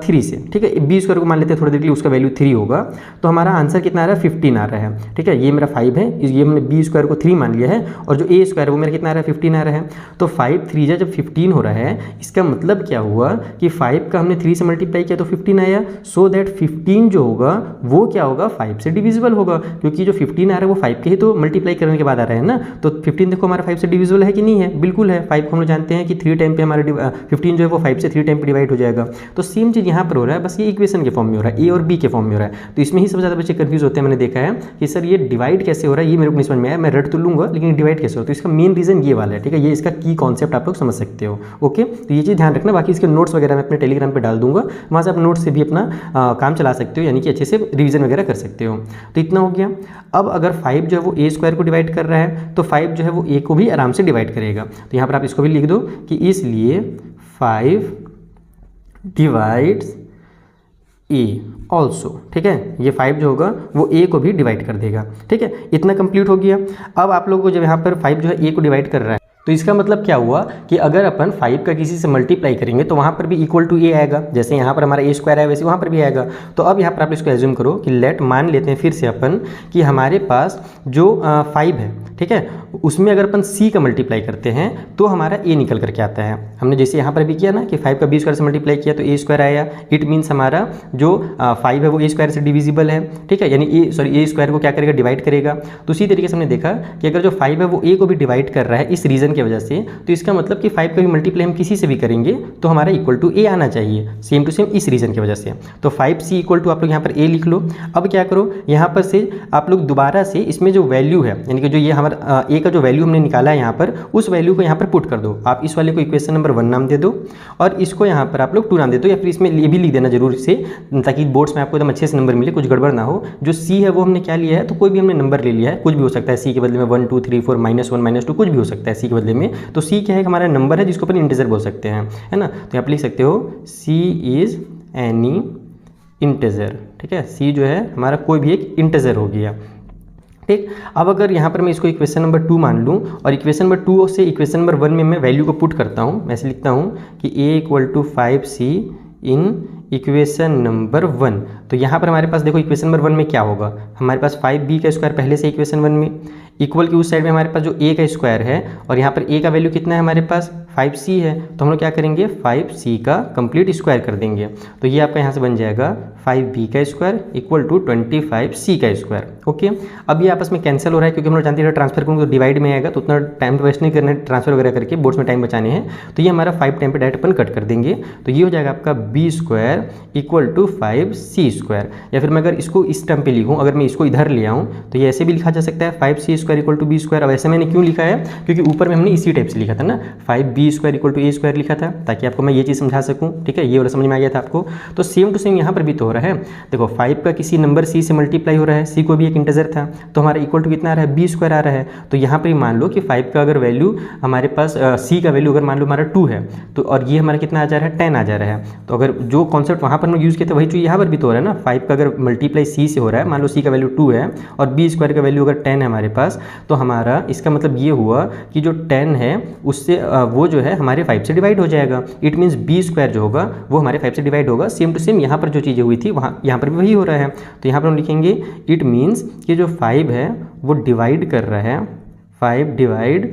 3 से, ठीक है, बी स्क्वायर को मान लेते हैं थोड़ी देर के लिए, उसका वैल्यू 3 होगा, तो हमारा आंसर कितना आ रहा है, 15 आ रहा है। ठीक है, ये मेरा 5 है, ये मैंने बी स्क्वायर को 3 मान लिया है और जो ए स्क्वायर है वो मेरा कितना आ रहा है, 15 आ रहा है। तो 5 3 जब 15 हो रहा है, इसका मतलब क्या हुआ कि 5 का हमने 3 से मल्टीप्लाई किया तो 15 आया। सो दैट 15 जो होगा वो क्या होगा, 5 से डिविजिबल होगा, क्योंकि जो 15 आ रहा है वो 5 के ही तो मल्टीप्लाई करने के बाद आ रहा है ना। तो 15 देखो हमारा 5 से डिविजिबल है कि नहीं है, बिल्कुल है। 5 को हम लोग जानते हैं कि 3 टाइम पे हमारा 15 जो है वो 5 से 3 टाइम पे डिवाइड हो जाएगा। तो सेम चीज़ यहाँ पर हो रहा है, बस ये इक्वेशन के फॉर्म में हो रहा है, ए और बी के फॉर्म में हो रहा है। तो इसमें ही सबसे ज़्यादा बच्चे कंफ्यूज होते हैं। मैंने देखा है कि सर ये डिवाइड कैसे हो रहा है, ये मेरे को नहीं समझ में आया, मैं रट तो लूँगा लेकिन डिवाइड कैसे हो। तो इसका मेन रीज़न ये वाला है। ठीक है, ये इसका की कॉन्सेप्ट आप लोग समझ सकते हो। ओके, तो ये चीज़ ध्यान रखना। बाकी इसके नोट्स वगैरह मैं अपने टेलीग्राम पर डाल दूंगा, वहाँ से आप नोट्स से भी अपना काम चला सकते हो, यानी कि अच्छे से रिवीजन वगैरह कर सकते हो। तो इतना हो गया। अब अगर 5 जो है वो ए स्क्वायर को डिवाइड कर रहा है तो 5 जो है वो ए को भी आराम से डिवाइड करेगा। तो यहाँ पर आप इसको भी लिख दो कि इसलिए 5 डिवाइड्स ए ऑल्सो। ठीक है, ये 5 जो होगा वो ए को भी डिवाइड कर देगा। ठीक है, इतना कंप्लीट हो गया। अब आप लोगों को जब यहाँ पर 5 जो है ए को डिवाइड कर रहा है तो इसका मतलब क्या हुआ कि अगर अपन 5 का किसी से मल्टीप्लाई करेंगे तो वहाँ पर भी इक्वल टू ए आएगा। जैसे यहाँ पर हमारा ए स्क्वायर है वैसे वहाँ पर भी आएगा। तो अब यहाँ पर आप इसको एज्यूम करो कि लेट मान लेते हैं फिर से अपन कि हमारे पास जो 5 है, ठीक है, उसमें अगर अपन सी का मल्टीप्लाई करते हैं तो हमारा ए निकल करके आता है। हमने जैसे यहाँ पर भी किया ना कि 5 का बी स्क्वायर से मल्टीप्लाई किया तो ए स्क्वायर आया। इट मीन्स हमारा जो 5 है वो ए स्क्वायर से डिविजिबल है। ठीक है, यानी ए स्क्वायर को क्या करेगा, डिवाइड करेगा। तो उसी तरीके से हमने देखा कि अगर जो 5 है वो ए को भी डिवाइड कर रहा है इस रीज़न की वजह से, तो इसका मतलब कि 5 का भी मल्टीप्लाई हम किसी से भी करेंगे तो हमारा इक्वल टू ए आना चाहिए, सेम टू सेम इस रीज़न की वजह से। तो 5c इक्वल टू आप लोग यहाँ पर ए लिख लो। अब क्या करो, यहाँ पर से आप लोग दोबारा से इसमें जो वैल्यू है, यानी कि जो ये हमारा ए का जो वैल्यू हमने निकाला है यहाँ पर, उस वैल्यू को यहाँ पर पुट कर दो। आप इस वाले को इक्वेशन नंबर 1 नाम दे दो और इसको यहाँ पर आप लोग 2 नाम दे दो, या फिर इसमें ये भी लिख देना जरूर से, ताकि बोर्ड्स में आपको एकदम अच्छे से नंबर मिले, कुछ गड़बड़ ना हो। जो सी है वो हमने क्या लिया है, तो कोई भी हमने नंबर ले लिया है, कुछ भी हो सकता है। सी के बदले में 1 2 3 4 -1 -2 कुछ भी हो सकता है सी के बदले में। तो सी क्या है, हमारा नंबर है जिसको अपन इंटीजर बोल सकते हैं, है ना। तो यहाँ पर लिख सकते हो सी इज एनी इंटीजर। ठीक है, सी जो है हमारा कोई भी एक इंटीजर हो गया। ठीक, अब अगर यहाँ पर मैं इसको इक्वेशन नंबर 2 मान लूँ और इक्वेशन नंबर 2 से इक्वेशन नंबर 1 में मैं वैल्यू को पुट करता हूँ, मैं ऐसे लिखता हूँ कि a equal to 5c in equation number 1। तो यहाँ पर हमारे पास देखो इक्वेशन नंबर 1 में क्या होगा, हमारे पास 5b का स्क्वायर पहले से इक्वेशन 1 में, इक्वल की उस साइड में हमारे पास जो a का स्क्वायर है और यहाँ पर a का वैल्यू कितना है हमारे पास 5c है। तो हम लोग क्या करेंगे, 5c का कंप्लीट स्क्वायर कर देंगे। तो ये आपका यहाँ से बन जाएगा 5b का स्क्वायर इक्वल टू 25c का स्क्वायर। ओके, अब ये आपस में कैंसिल हो रहा है क्योंकि हम लोग जानते हैं ट्रांसफर करूँगा तो डिवाइड में आएगा, तो उतना टाइम वेस्ट नहीं करना है ट्रांसफर वगैरह करके, बोर्ड्स में टाइम बचाने हैं। तो ये हमारा 5 टाइम पे डायरेक्ट अपन कट कर देंगे। तो ये हो जाएगा आपका b square equal to 5c square. या फिर मैं अगर इसको इस टर्म पे लिखूँ, अगर मैं इसको इधर ले आऊँ तो ये ऐसे भी लिखा जा सकता है 5c square equal to b square. अब ऐसे मैंने क्यों लिखा है, क्योंकि ऊपर में हमने इसी टाइप से लिखा था ना, 5b square equal to a square लिखा था, ताकि आपको मैं ये चीज़ समझा सकूँ। ठीक है, ये वाला समझ में आ गया था आपको। तो सेम टू सेम यहाँ पर भी तो हो रहा है। देखो 5 का किसी नंबर c से मल्टीप्लाई हो रहा है, c को भी एक इंटीजर था, तो हमारा इक्वल टू कितना आ रहा है, b स्क्वायर आ रहा है। तो यहाँ पर मान लो कि 5 का अगर वैल्यू हमारे पास c का वैल्यू अगर मान लो हमारा 2 है, तो और ये हमारा कितना आ जा रहा है, 10 आ जा रहा है। तो अगर जो कॉन्सेप्ट वहाँ पर हम यूज़ किए थे वही चीज़ यहाँ पर भी तो हो रहा है ना। 5 का अगर मल्टीप्लाई c से हो रहा है, मान लो c का वैल्यू 2 है और b स्क्वायर का वैल्यू अगर 10 है हमारे पास, तो हमारा इसका मतलब ये हुआ कि जो 10 है उससे वो जो है हमारे 5 से डिवाइड हो जाएगा। इट मीन्स b स्क्वायर जो होगा वो हमारे 5 से डिवाइड होगा। सेम टू सेम यहाँ पर जो चीज़ें हुई थी वहाँ यहाँ पर भी वही हो रहा है। तो यहाँ पर हम लिखेंगे इट मीन्स कि जो 5 है वो डिवाइड कर रहा है, 5 डिवाइड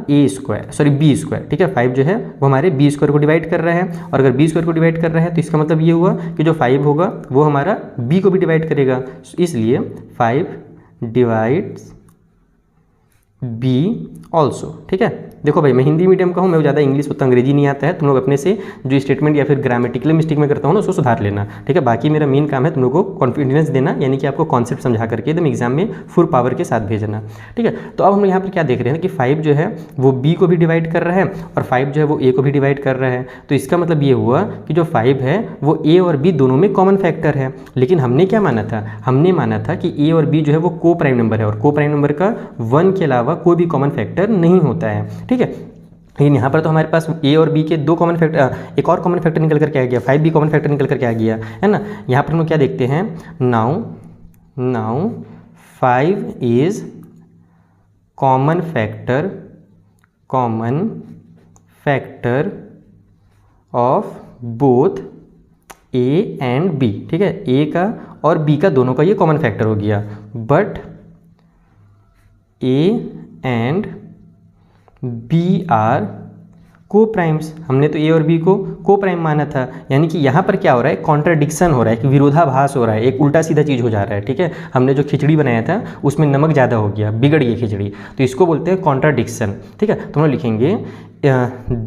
ए स्क्वायर, सॉरी बी स्क्वायर। ठीक है, 5 जो है वो हमारे बी स्क्वायर को डिवाइड कर रहा है, और अगर बी स्क्वायर को डिवाइड कर रहा है तो इसका मतलब ये हुआ कि जो 5 होगा वो हमारा बी को भी डिवाइड करेगा। इसलिए 5 डिवाइड्स बी ऑल्सो। ठीक है, देखो भाई मैं हिंदी मीडियम का हूँ, मैं ज़्यादा इंग्लिश उतना अंग्रेजी नहीं आता है, तुम लोग अपने से जो स्टेटमेंट या फिर ग्रामेटिकल मिस्टेक में करता हूँ ना उसको सुधार लेना, ठीक है। बाकी मेरा मेन काम है तुम लोग को कॉन्फिडेंस देना, यानी कि आपको कॉन्सेप्ट समझा करके एकदम एग्जाम में फुल पावर के साथ भेजना, ठीक है। तो अब हम यहाँ पर क्या देख रहे हैं कि 5 जो है वो b को भी डिवाइड कर रहा है और 5 जो है वो a को भी डिवाइड कर रहा है। तो इसका मतलब ये हुआ कि जो 5 है वो a और b दोनों में कॉमन फैक्टर है। लेकिन हमने क्या माना था, हमने माना था कि a और b जो है वो को प्राइम नंबर है और को प्राइम नंबर का 1 के अलावा कोई भी कॉमन फैक्टर नहीं होता है, ठीक है। लेकिन यहाँ पर तो हमारे पास a और b के दो कॉमन फैक्टर, एक और कॉमन फैक्टर निकल करके आ गया, 5 भी कॉमन फैक्टर निकल करके आ गया है ना। यहाँ पर हम लोग क्या देखते हैं, now 5 is common factor of both a and b, ठीक है। a का और b का दोनों का ये कॉमन फैक्टर हो गया, but a and b are co primes. हमने तो a और b को को प्राइम माना था, यानी कि यहाँ पर क्या हो रहा है, कॉन्ट्राडिक्शन हो रहा है, कि विरोधाभास हो रहा है, एक उल्टा सीधा चीज़ हो जा रहा है, ठीक है। हमने जो खिचड़ी बनाया था उसमें नमक ज़्यादा हो गया, बिगड़ गई खिचड़ी, तो इसको बोलते हैं कॉन्ट्राडिक्शन, ठीक है। तो हम लोग लिखेंगे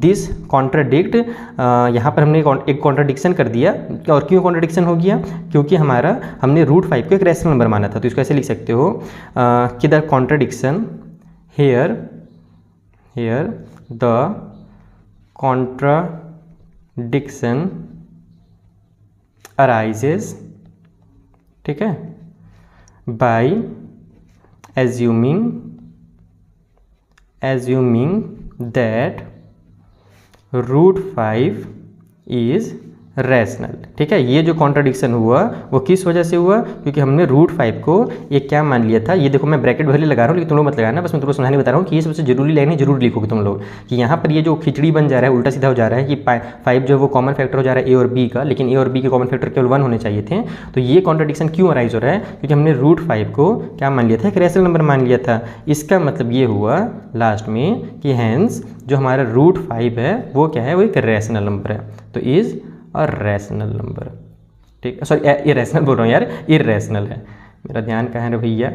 दिस कॉन्ट्राडिक्ट, यहाँ पर हमने एक कॉन्ट्राडिक्शन कर दिया। और क्यों कॉन्ट्राडिक्शन हो गया, क्योंकि हमने √5 को एक रैशनल नंबर माना था। तो इसको ऐसे लिख सकते हो कि the contradiction here the contradiction arises, ठीक है, by assuming that √5 is rational, ठीक है। ये जो कॉन्ट्राडिक्शन हुआ वो किस वजह से हुआ, क्योंकि हमने √5 को एक क्या मान लिया था। ये देखो मैं ब्रैकेट भले लगा रहा हूँ, लेकिन तुम लोग मत लगाना, बस मैं तुमको समझाने बता रहा हूँ कि ये सबसे जरूरी लाइन है, जरूर लिखोगे तुम लोग, कि यहाँ पर ये जो खिचड़ी बन जा रहा है, उल्टा सीधा हो जा रहा है, कि 5 जो है वो कॉमन फैक्टर हो जा रहा है a और b का, लेकिन a और b के कॉमन फैक्टर केवल 1 होने चाहिए थे। तो ये कॉन्ट्राडिक्शन क्यों अराइज हो रहा है, क्योंकि हमने √5 को क्या मान लिया था, एक रैशनल नंबर मान लिया था। इसका मतलब ये हुआ लास्ट में कि हैंस जो हमारा √5 है वो क्या है, वो एक रैशनल नंबर है, तो इज़ और रैशनल नंबर, ठीक, सॉरी इरेशनल बोल रहा हूँ यार, इरेशनल है, मेरा ध्यान कहाँ है रे भैया,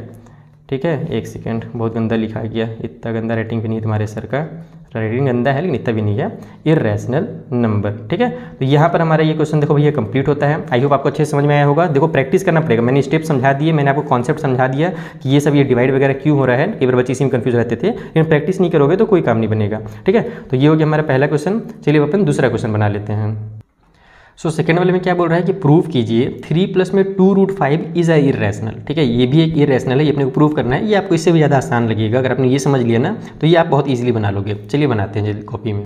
ठीक है। एक सेकेंड, बहुत गंदा लिखा गया, इतना गंदा रेटिंग भी नहीं है तुम्हारे सर का, रेटिंग गंदा है लेकिन इतना भी नहीं है, इरेशनल नंबर, ठीक है। तो यहाँ पर हमारा ये क्वेश्चन देखो भैया कंप्लीट होता है। आई होप आपको अच्छे से समझ में आया होगा। देखो प्रैक्टिस करना पड़ेगा, मैंने स्टेप समझा दिए, मैंने आपको कॉन्सेप्ट समझा दिया कि ये सब ये डिवाइड वगैरह क्यों हो रहा है, कई बार बच्चे इसी में कंफ्यूज रहते थे, लेकिन प्रैक्टिस नहीं करोगे तो कोई काम नहीं बनेगा, ठीक है। तो ये हो गया हमारा पहला क्वेश्चन। चलिए अपन दूसरा क्वेश्चन बना लेते हैं। सो सेकेंड वाले में क्या बोल रहा है कि प्रूव कीजिए 3 में 2√5 इज़ अ इरेशनल, ठीक है। ये भी एक इरेशनल है, ये अपने को प्रूव करना है। ये आपको इससे भी ज़्यादा आसान लगेगा, अगर आपने ये समझ लिया ना तो ये आप बहुत ईजिली बना लोगे। चलिए बनाते हैं जल्दी कॉपी में।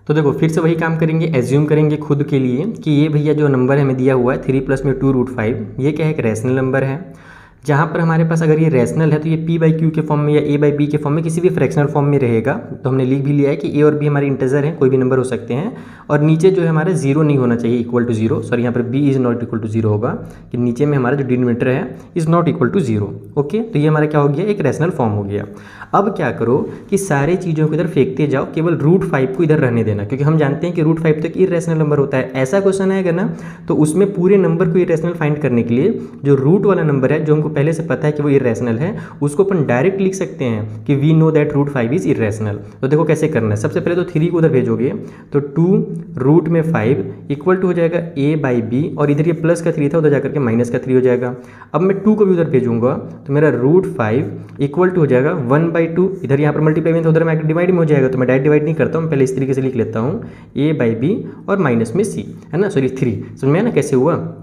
तो देखो फिर से वही काम करेंगे, एज्यूम करेंगे खुद के लिए कि ये भैया जो नंबर हमें दिया हुआ है 3 में 2√5, ये क्या है, एक रैशनल नंबर है। जहाँ पर हमारे पास अगर ये रैशनल है तो ये p/q के फॉर्म में या a/b के फॉर्म में किसी भी फ्रैक्शनल फॉर्म में रहेगा। तो हमने लिख भी लिया है कि a और b हमारे इंटीजर हैं, कोई भी नंबर हो सकते हैं, और नीचे जो है हमारा 0 नहीं होना चाहिए, इक्वल टू 0, सॉरी यहाँ पर b is not equal to 0 होगा, कि नीचे में हमारा जो डिनोमिनेटर है is not equal to 0, okay. तो ये हमारा क्या हो गया, एक रैशनल फॉर्म हो गया। अब क्या करो कि सारे चीज़ों को इधर फेंकते जाओ, केवल √5 को इधर रहने देना, क्योंकि हम जानते हैं कि √5 तो एक इरेशनल नंबर होता है। ऐसा क्वेश्चन आएगा ना तो उसमें पूरे नंबर को इरेशनल फाइंड करने के लिए जो रूट वाला नंबर है, जो हमको पहले से पता है कि वो इरेशनल है, उसको अपन डायरेक्ट लिख सकते हैं कि we know that √5 is irrational. तो देखो कैसे करना है, सबसे पहले तो 3 को उधर भेजोगे तो 2√5 इक्वल टू हो जाएगा a/b, और इधर ये प्लस का 3 था, उधर जाकर के माइनस का 3 हो जाएगा। अब मैं 2 को भी उधर भेजूंगा तो मेरा √5 इक्वल टू हो जाएगा 1/2, इधर यहाँ पर मल्टीप्लाई में था, उधर में डिवाइड में हो जाएगा, तो मैं डायरेक्ट डिवाइड नहीं करता हूँ, पहले इस तरीके से लिख लेता हूँ a/b और माइनस में c, है ना, सॉरी 3। समझ में ना कैसे हुआ,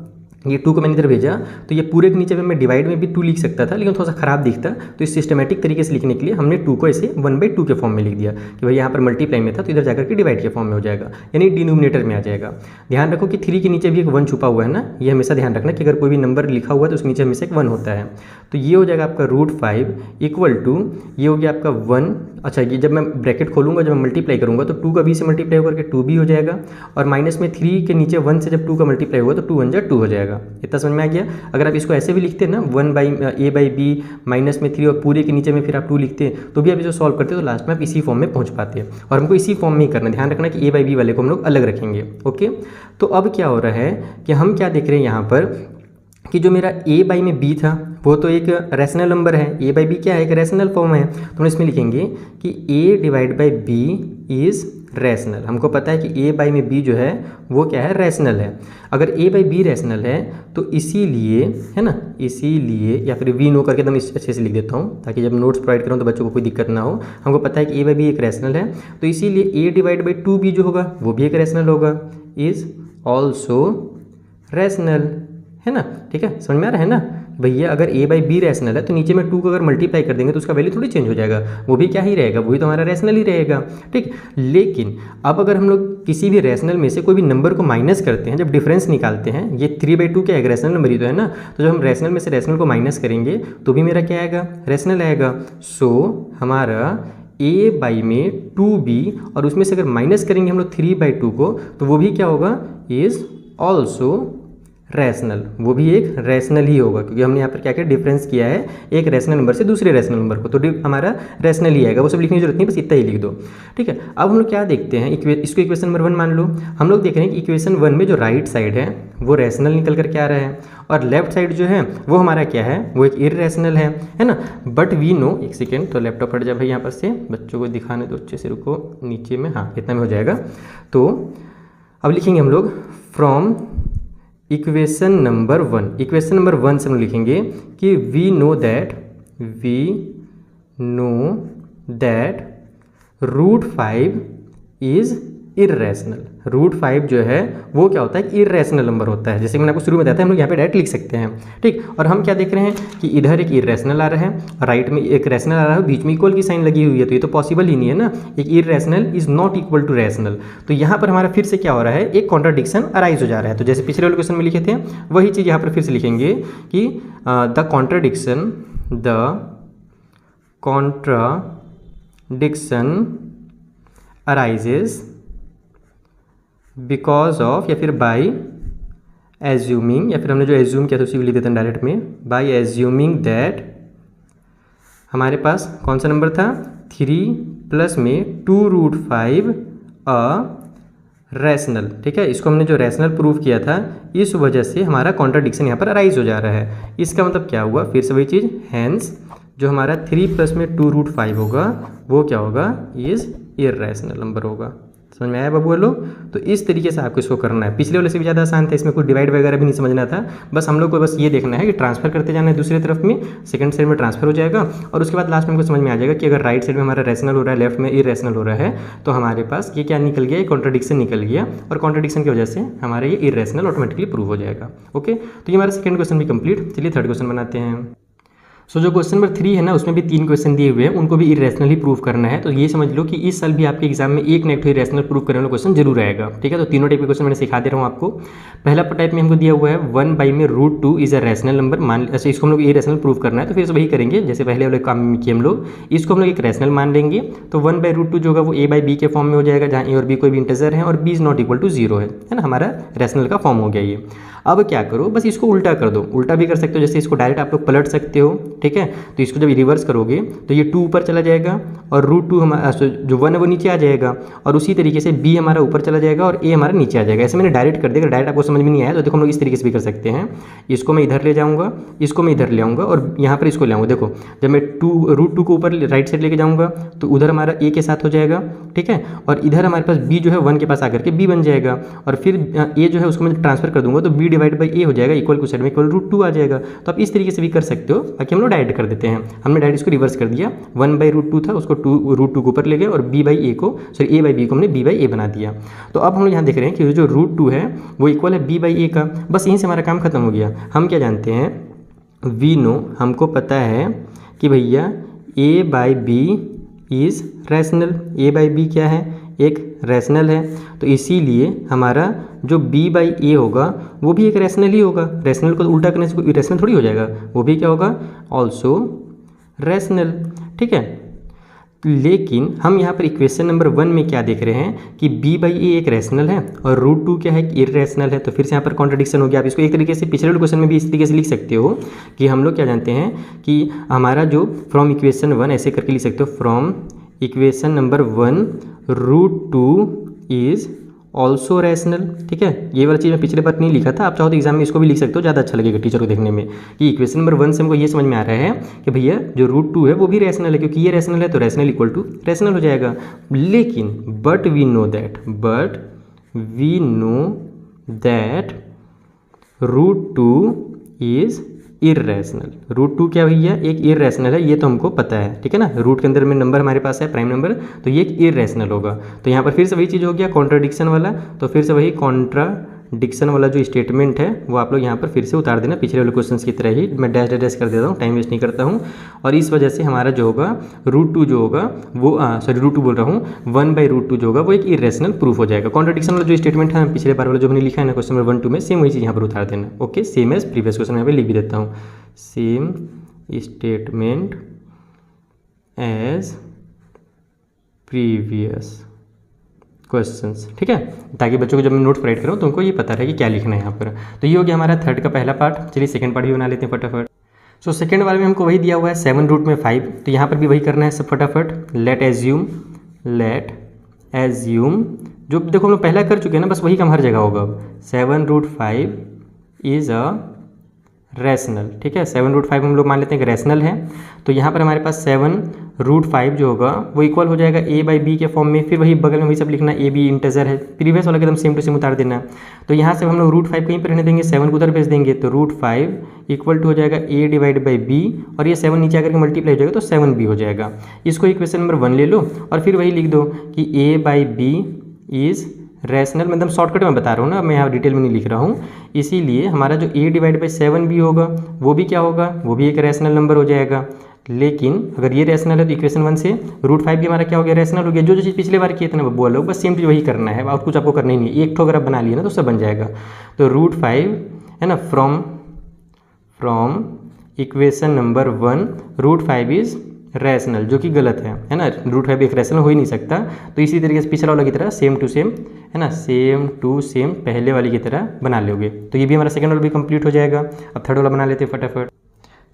ये 2 को मैंने इधर भेजा तो ये पूरे के नीचे में मैं डिवाइड में भी 2 लिख सकता था, लेकिन थोड़ा सा खराब दिखता, तो इस सिस्टमेटिक तरीके से लिखने के लिए हमने 2 को ऐसे 1/2 के फॉर्म में लिख दिया कि भाई यहाँ पर मल्टीप्लाई में था तो इधर जाकर के डिवाइड के फॉर्म में हो जाएगा, यानी डिनोमिनेटर में आ जाएगा। ध्यान रखो कि 3 के नीचे भी एक 1 छुपा हुआ है ना, ये हमेशा ध्यान रखना कि अगर कोई भी नंबर लिखा हुआ है तो उसके नीचे हमेशा एक 1 होता है। तो ये हो जाएगा आपका √5 इक्वल टू, ये हो गया आपका 1, अच्छा ये जब मैं ब्रैकेट खोलूंगा, जब मैं मल्टीप्लाई करूंगा तो 2 का b से मल्टीप्लाई होकर के 2b हो जाएगा, और माइनस में 3 के नीचे 1 से जब 2 का मल्टीप्लाई होगा तो 2 1 जा 2 हो जाएगा। इतना समझ में आ गया। अगर आप इसको ऐसे भी लिखते हैं ना 1/a/b माइनस में 3 और पूरे के नीचे में फिर आप 2 लिखते हैं, तो भी आप इसको सॉल्व करते हैं तो लास्ट में आप इसी फॉर्म में पहुंच पाते हैं। और हमको इसी फॉर्म में ही करना, ध्यान रखना कि a/b वाले को हम लोग अलग रखेंगे, ओके। तो अब क्या हो रहा है कि हम क्या देख रहे हैं यहाँ पर कि जो मेरा a बाई में b था वो तो एक रैशनल नंबर है, a बाई b क्या है, एक रैशनल फॉर्म है। तो हम इसमें लिखेंगे कि a divide by b is rational. हमको पता है कि a बाई में b जो है वो क्या है, रैशनल है। अगर a बाई b रैशनल है तो इसीलिए, है ना, इसीलिए, या फिर वी नो करके एकदम अच्छे से लिख देता हूँ ताकि जब नोट्स प्रोवाइड करूँ तो बच्चों को कोई दिक्कत ना हो। हमको पता है कि a बाई b एक रैशनल है, तो इसीलिए a डिवाइड बाई 2b जो होगा वो भी एक रैशनल होगा, इज़ ऑल्सो रैशनल, है ना। ठीक है, समझ में आ रहा है ना भैया। अगर a बाई बी रैशनल है तो नीचे में 2 को अगर मल्टीप्लाई कर देंगे तो उसका वैल्यू थोड़ी चेंज हो जाएगा, वो भी क्या ही रहेगा, वो भी तो हमारा रैशनल ही रहेगा। ठीक, लेकिन अब अगर हम लोग किसी भी रैशनल में से कोई भी नंबर को माइनस करते हैं, जब डिफरेंस निकालते हैं, ये 3/2 क्या है, रैशनल नंबर ही तो है ना। तो जब हम रैशनल में से रैशनल को माइनस करेंगे तो भी मेरा क्या आएगा, रैशनल आएगा। सो हमारा a बाई में 2b और उसमें से अगर माइनस करेंगे हम लोग 3/2 को तो वो भी क्या होगा, इज़ ऑल्सो रैशनल, वो भी एक रैशनल ही होगा, क्योंकि हमने यहाँ पर क्या किया, डिफरेंस किया है एक रैशनल नंबर से दूसरे रैशनल नंबर को, तो हमारा रैशनल ही आएगा। वो सब लिखने की जरूरत नहीं, बस इतना ही लिख दो। ठीक है, अब हम लोग क्या देखते हैं, इसको इक्वेशन नंबर 1 मान लो। हम लोग देख रहे हैं कि इक्वेशन 1 में जो राइट साइड है वो रैशनल निकल कर के आ रहा है और लेफ्ट साइड जो है वो हमारा क्या है, वो एक इररैशनल है ना। बट वी नो, एक सेकेंड तो लैपटॉप हट जाए भाई यहाँ पर से, बच्चों को दिखाने तो अच्छे से, रुको नीचे में, हाँ इतना में हो जाएगा। तो अब लिखेंगे हम लोग from equation number 1, equation number 1 से हम लिखेंगे कि we know that √5 is irrational. √5 जो है वो क्या होता है, इररैशनल नंबर होता है। जैसे मैंने आपको शुरू में बताया था, हम लोग यहाँ पे डायरेक्ट लिख सकते हैं। ठीक, और हम क्या देख रहे हैं कि इधर एक इररैशनल आ रहा है, राइट में एक रैशनल आ रहा है, बीच में इक्वल की साइन लगी हुई है, तो ये तो पॉसिबल ही नहीं है ना, एक irrational is not equal to rational. तो यहाँ पर हमारा फिर से क्या हो रहा है, एक कॉन्ट्राडिक्शन अराइज हो जा रहा है। तो जैसे पिछले वाले क्वेश्चन में लिखे थे वही चीज़ यहाँ पर फिर से लिखेंगे कि the contradiction arises because of, या फिर बाई एज्यूमिंग, या फिर हमने जो एज्यूम किया था उसी को लिख देते हैं डायरेक्ट में, बाई एज्यूमिंग दैट हमारे पास कौन सा नंबर था, 3 प्लस में 2√5 रैशनल। ठीक है, इसको हमने जो रैशनल प्रूव किया था, इस वजह से हमारा कॉन्ट्राडिक्शन यहाँ पर अराइज हो जा रहा है। इसका मतलब क्या हुआ, फिर से वही चीज़, हैंस जो हमारा 3 प्लस में 2√5 होगा वो क्या होगा, इज़ इररैशनल नंबर होगा। समझ में आया बाबू लोग। तो इस तरीके से आपको इसको करना है। पिछले वाले से भी ज़्यादा आसान था, इसमें कोई डिवाइड वगैरह भी नहीं समझना था, बस हम लोग को बस ये देखना है कि ट्रांसफर करते जाना है दूसरी तरफ में, सेकंड साइड में ट्रांसफर हो जाएगा और उसके बाद लास्ट में हमको समझ में आ जाएगा कि अगर राइट साइड में हमारा रैशनल हो रहा है, लेफ्ट में इररैशनल हो रहा है, तो हमारे पास ये क्या निकल गया, कॉन्ट्राडिक्शन निकल गया और कॉन्ट्राडिक्शन की वजह से हमारा ये इररैशनल ऑटोमेटिकली प्रूव हो जाएगा। ओके, तो ये हमारा सेकंड क्वेश्चन भी कंप्लीट। चलिए थर्ड क्वेश्चन बनाते हैं। सो जो क्वेश्चन नंबर 3 है ना, उसमें भी 3 क्वेश्चन दिए हुए हैं, उनको भी इररैशनल ही प्रूव करना है। तो ये समझ लो कि इस साल भी आपके एग्जाम में एक नेगेटिव इररैशनल प्रूव करने वाला क्वेश्चन जरूर आएगा। ठीक है, तो तीनों टाइप के क्वेश्चन मैंने सिखा दे रहा हूँ आपको। पहला टाइप में हमको दिया हुआ है 1 में √2 इज अ रैशनल नंबर। मान अच्छा, इसको हम लोग इररैशनल प्रूव करना है, तो फिर से वही करेंगे जैसे पहले वाले काम में किए हम लोग। इसको हम लोग एक रैशनल मान लेंगे, तो 1/√2 जो होगा वो a/b के फॉर्म में हो जाएगा, जहाँ a और b कोई भी इंटीजर है और b is not equal to 0 है ना, हमारा रैशनल का फॉर्म हो गया ये। अब क्या करो, बस इसको उल्टा कर दो। उल्टा भी कर सकते हो, जैसे इसको डायरेक्ट आप लोग पलट सकते हो। ठीक है, तो इसको जब रिवर्स करोगे तो ये 2 ऊपर चला जाएगा और √2 हमारा जो 1 है वो नीचे आ जाएगा, और उसी तरीके से b हमारा ऊपर चला जाएगा और a हमारा नीचे आ जाएगा। ऐसे मैंने डायरेक्ट कर दिया। डायरेक्ट आपको समझ में नहीं आया तो देखो हम लोग इस तरीके से भी कर सकते हैं। इसको मैं इधर ले जाऊँगा, इसको मैं इधर ले आऊँगा और यहाँ पर इसको ले आऊँगा। देखो जब मैं √2 को ऊपर राइट साइड लेके जाऊँगा तो उधर हमारा a के साथ हो जाएगा। ठीक है, और इधर हमारे पास b जो है 1 के पास आकर के b बन जाएगा, और फिर a जो है उसको मैं ट्रांसफर कर दूंगा तो b डिवाइड बाई a हो जाएगा, इक्वल को साइड में इक्वल √2 आ जाएगा। तो आप इस तरीके से भी कर सकते हो। बाकी हम लोग डायरेक्ट कर देते हैं। हमने डायरेक्ट इसको रिवर्स कर दिया, 1/√2 था उसको √2 को ऊपर ले गए और a/b को हमने b/a बना दिया। तो अब हम लोग यहाँ देख रहे हैं कि जो √2 है वो इक्वल है b/a का। बस यहीं से हमारा काम खत्म हो गया। हम क्या जानते हैं, वी नो, हमको पता है कि भैया a/b इज़ रैशनल। a/b क्या है, एक रैशनल है, तो इसीलिए हमारा जो b/a होगा वो भी एक रैशनल ही होगा। रैशनल को उल्टा करने से कोई रैशनल थोड़ी हो जाएगा, वो भी क्या होगा, ऑल्सो रैशनल। ठीक है, लेकिन हम यहाँ पर इक्वेशन नंबर 1 में क्या देख रहे हैं कि b/a एक रैशनल है और √2 क्या है, इररैशनल है। तो फिर से यहाँ पर कॉन्ट्राडिक्शन हो गया। आप इसको एक तरीके से पिछले क्वेश्चन में भी इस तरीके से लिख सकते हो कि हम लोग क्या जानते हैं कि हमारा जो फ्रॉम इक्वेशन 1 ऐसे करके लिख सकते हो, from equation number 1 √2 is also rational. ठीक है, ये वाला चीज़ मैं पिछले बार नहीं लिखा था, आप चाहो तो एग्जाम में इसको भी लिख सकते हो, ज़्यादा अच्छा लगेगा टीचर को देखने में कि इक्वेशन नंबर 1 से हमको ये समझ में आ रहा है कि भैया जो √2 है वो भी रैशनल है, क्योंकि ये रैशनल है तो रैशनल इक्वल टू रैशनल हो जाएगा। लेकिन but we know that √2 is irrational. √2 क्या भैया, एक इर्रेशनल है, ये तो हमको पता है। ठीक है ना, रूट के अंदर में नंबर हमारे पास है प्राइम नंबर, तो ये एक इर्रेशनल होगा। तो यहाँ पर फिर से वही चीज़ हो गया कॉन्ट्राडिक्शन वाला, तो फिर से वही कॉन्ट्राडिक्शन वाला जो स्टेटमेंट है वो आप लोग यहाँ पर फिर से उतार देना पिछले वाले क्वेश्चन की तरह ही। मैं डैश डैश कर देता हूँ, टाइम वेस्ट नहीं करता हूँ। और इस वजह से हमारा जो होगा √2 जो होगा वो √2 बोल रहा हूँ 1/√2 जो होगा वो एक इरेशनल प्रूफ हो जाएगा। कॉन्ट्राडिक्शन वाला जो स्टेटमेंट है पिछले बार वाला जो हमने लिखा है ना क्वेश्चन नंबर 1 2 में, सेम वही चीज़ यहाँ पर उतार देना। Okay, same as previous question यहाँ पे लिख भी देता हूँ, same statement as previous questions. ठीक है, ताकि बच्चों को जब मैं नोट प्रोवाइड करूँ तो उनको ये पता रहे कि क्या लिखना है यहाँ पर। तो ये हो गया हमारा थर्ड का पहला पार्ट। चलिए सेकंड पार्ट भी बना लेते हैं फटाफट। सो सेकंड वाले में हमको वही दिया हुआ है 7 रूट में 5, तो यहाँ पर भी वही करना है सब फटाफट। लेट एज्यूम जो देखो हम लोग पहला कर चुके हैं ना, बस वही काम हर जगह होगा। अब 7√5 इज़ अ रैशनल। ठीक है, 7√5 हम लोग मान लेते हैं कि रैशनल है। तो यहाँ पर हमारे पास 7√5 जो होगा वो इक्वल हो जाएगा a/b के फॉर्म में। फिर वही बगल में वही सब लिखना, a b इंटीजर है, प्रीवियस वाला एकदम सेम टू सेम उतार देना। तो यहाँ से हम लोग √5 कहीं पर रहने देंगे, 7 को उधर भेज देंगे, तो √5 इक्वल टू हो जाएगा a/b, और ये 7 नीचे आकर के मल्टीप्लाई हो जाएगा तो 7b हो जाएगा। इसको इक्वेशन नंबर 1 ले लो और फिर वही लिख दो कि a/b इज़ रैशनल। मैं एकदम शॉर्टकट में बता रहा हूँ ना, मैं यहाँ डिटेल में नहीं लिख रहा हूँ। इसीलिए हमारा जो a/7 भी होगा वो भी क्या होगा, वो भी एक रैशनल नंबर हो जाएगा। लेकिन अगर ये रैशनल है तो इक्वेशन 1 से √5 भी हमारा क्या हो गया, रैशनल हो गया। जो चीज़ पिछले बार किए थे ना बब्बू वालों, बस सेम चीज़ वही करना है, और कुछ आपको करना ही नहीं है। एक ठो अगर आप बना लिए ना तो सब बन जाएगा। तो √5 है ना, from equation number 1 √5 is rational, जो कि गलत है ना। √5 एक रैशनल हो ही नहीं सकता। तो इसी तरीके से पिछला वाला की तरह सेम टू सेम है ना, सेम टू सेम पहले वाली की तरह बना लोगे। तो ये भी हमारा सेकंड वाला भी कंप्लीट हो जाएगा। अब थर्ड वाला बना लेते हैं फटाफट।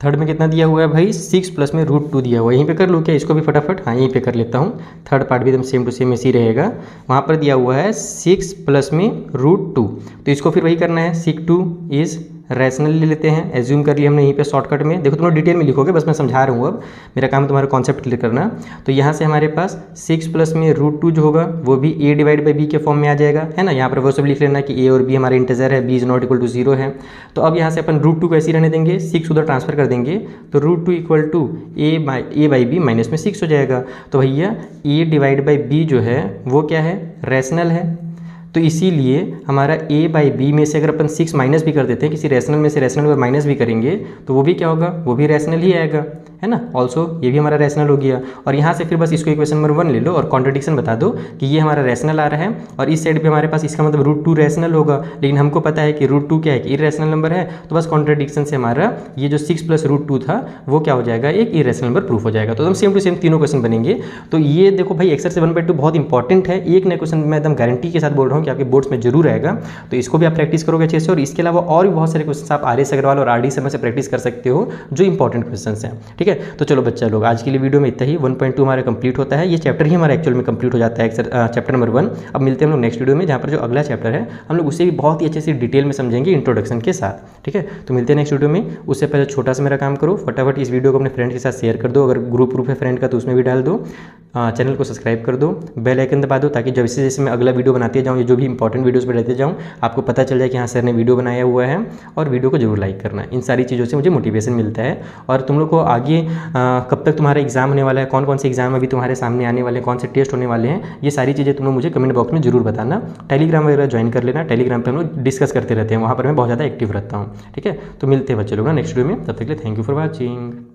थर्ड में कितना दिया हुआ है भाई, 6 प्लस में √2 दिया हुआ है। यहीं पे कर लूँ क्या इसको भी फटाफट, हाँ यहीं पे कर लेता हूँ। थर्ड पार्ट भी एकदम सेम टू सेम इसी रहेगा। वहाँ पर दिया हुआ है 6 प्लस में √2, तो इसको फिर वही करना है, sec2 इज़ रैशनल ले लेते हैं। एज्यूम कर लिया हमने यहीं पे शॉर्टकट में। देखो तुम लोग डिटेल में लिखोगे, बस मैं समझा रहा हूँ, अब मेरा काम तुम्हारा कॉन्सेप्ट क्लियर करना। तो यहाँ से हमारे पास 6 प्लस में √2 जो होगा वो भी a/b के फॉर्म में आ जाएगा, है ना। यहाँ पर वो सब लिख लेना कि a और b हमारे इंटीजर है, b is not equal to 0 है। तो अब यहाँ से अपन √2 को ऐसे ही रहने देंगे, 6 उधर ट्रांसफर कर देंगे, तो √2 इक्वल टू a/b माइनस में 6 हो जाएगा। तो भैया a/b जो है वो क्या है, रैशनल है। तो इसीलिए हमारा a/b में से अगर अपन 6 माइनस भी कर देते हैं, किसी रैशनल में से रैशनल में माइनस भी करेंगे तो वो भी क्या होगा, वो भी रैशनल ही आएगा, है ना। ऑल्सो ये भी हमारा रैशनल हो गया। और यहाँ से फिर बस इसको इक्वेशन नंबर 1 ले लो और कॉन्ट्रडिक्शन बता दो कि ये हमारा रैशनल आ रहा है, और इस साइड पे हमारे पास इसका मतलब √2 रैशनल होगा। लेकिन हमको पता है कि √2 क्या है, कि इरेशनल नंबर है। तो बस कॉन्ट्रडिक्शन से हमारा ये जो 6 प्लस √2 था वो क्या हो जाएगा, एक इरेशनल नंबर प्रूफ हो जाएगा। तो एकदम सेम टू सेम तीनों क्वेश्चन बनेंगे। तो ये देखो भाई एक्सरसाइज 1/2 बहुत इंपॉर्टेंट है। एक नए क्वेश्चन मैं एकदम गारंटी के साथ बोल रहा हूँ कि आपके बोर्ड्स में जरूर आएगा। तो इसको भी आप प्रैक्टिस करोगे अच्छे से। और इसके अलावा और भी बहुत सारे क्वेश्चन आप RS अग्रवाल और RD समय से प्रैक्टिस कर सकते हो, जो इंपॉर्टेंट क्वेश्चन हैं। ठीक है, तो चलो बच्चा लोग आज के लिए वीडियो में इतना ही। 1.2 हमारा कंप्लीट होता है, ये चैप्टर ही हमारा एक्चुअल में कंप्लीट हो जाता है, चैप्टर नंबर 1। अब मिलते हैं हम लोग नेक्स्ट वीडियो में, जहाँ पर जो अगला चैप्टर है हम लोग उसे भी बहुत ही अच्छे से डिटेल में समझेंगे इंट्रोडक्शन के साथ। ठीक है, तो मिलते हैं नेक्स्ट वीडियो में। उससे पहले छोटा सा मेरा काम करो, फटाफट इस वीडियो को अपने फ्रेंड के साथ शेयर कर दो। अगर ग्रुप है फ्रेंड का तो उसमें भी डाल दो। चैनल को सब्सक्राइब कर दो, बेल आइकन दबा दो, ताकि जैसे जैसे मैं अगला वीडियो बनाते जाऊँ, ये जो भी इंपॉर्टेंट वीडियोस पर रहते जाऊँ, आपको पता चल जाए कि हाँ सर ने वीडियो बनाया हुआ है। और वीडियो को जरूर लाइक करना, इन सारी चीज़ों से मुझे मोटिवेशन मिलता है। और तुम लोग को आगे कब तक तुम्हारा एग्जाम होने वाला है, कौन कौन से एग्जाम अभी तुम्हारे सामने आने वाले हैं, कौन से टेस्ट होने वाले हैं, ये सारी चीज़ें तुम लोग मुझे कमेंट बॉक्स में जरूर बताना। टेलीग्राम वगैरह ज्वाइन कर लेना, टेलीग्राम पर हम लोग डिस्कस करते रहते हैं, वहाँ पर मैं बहुत ज़्यादा एक्टिव रहता हूँ। ठीक है, तो मिलते हैं बच्चे लोग ना नेक्स्ट वीडियो में। तब तक के लिए थैंक यू फॉर वॉचिंग।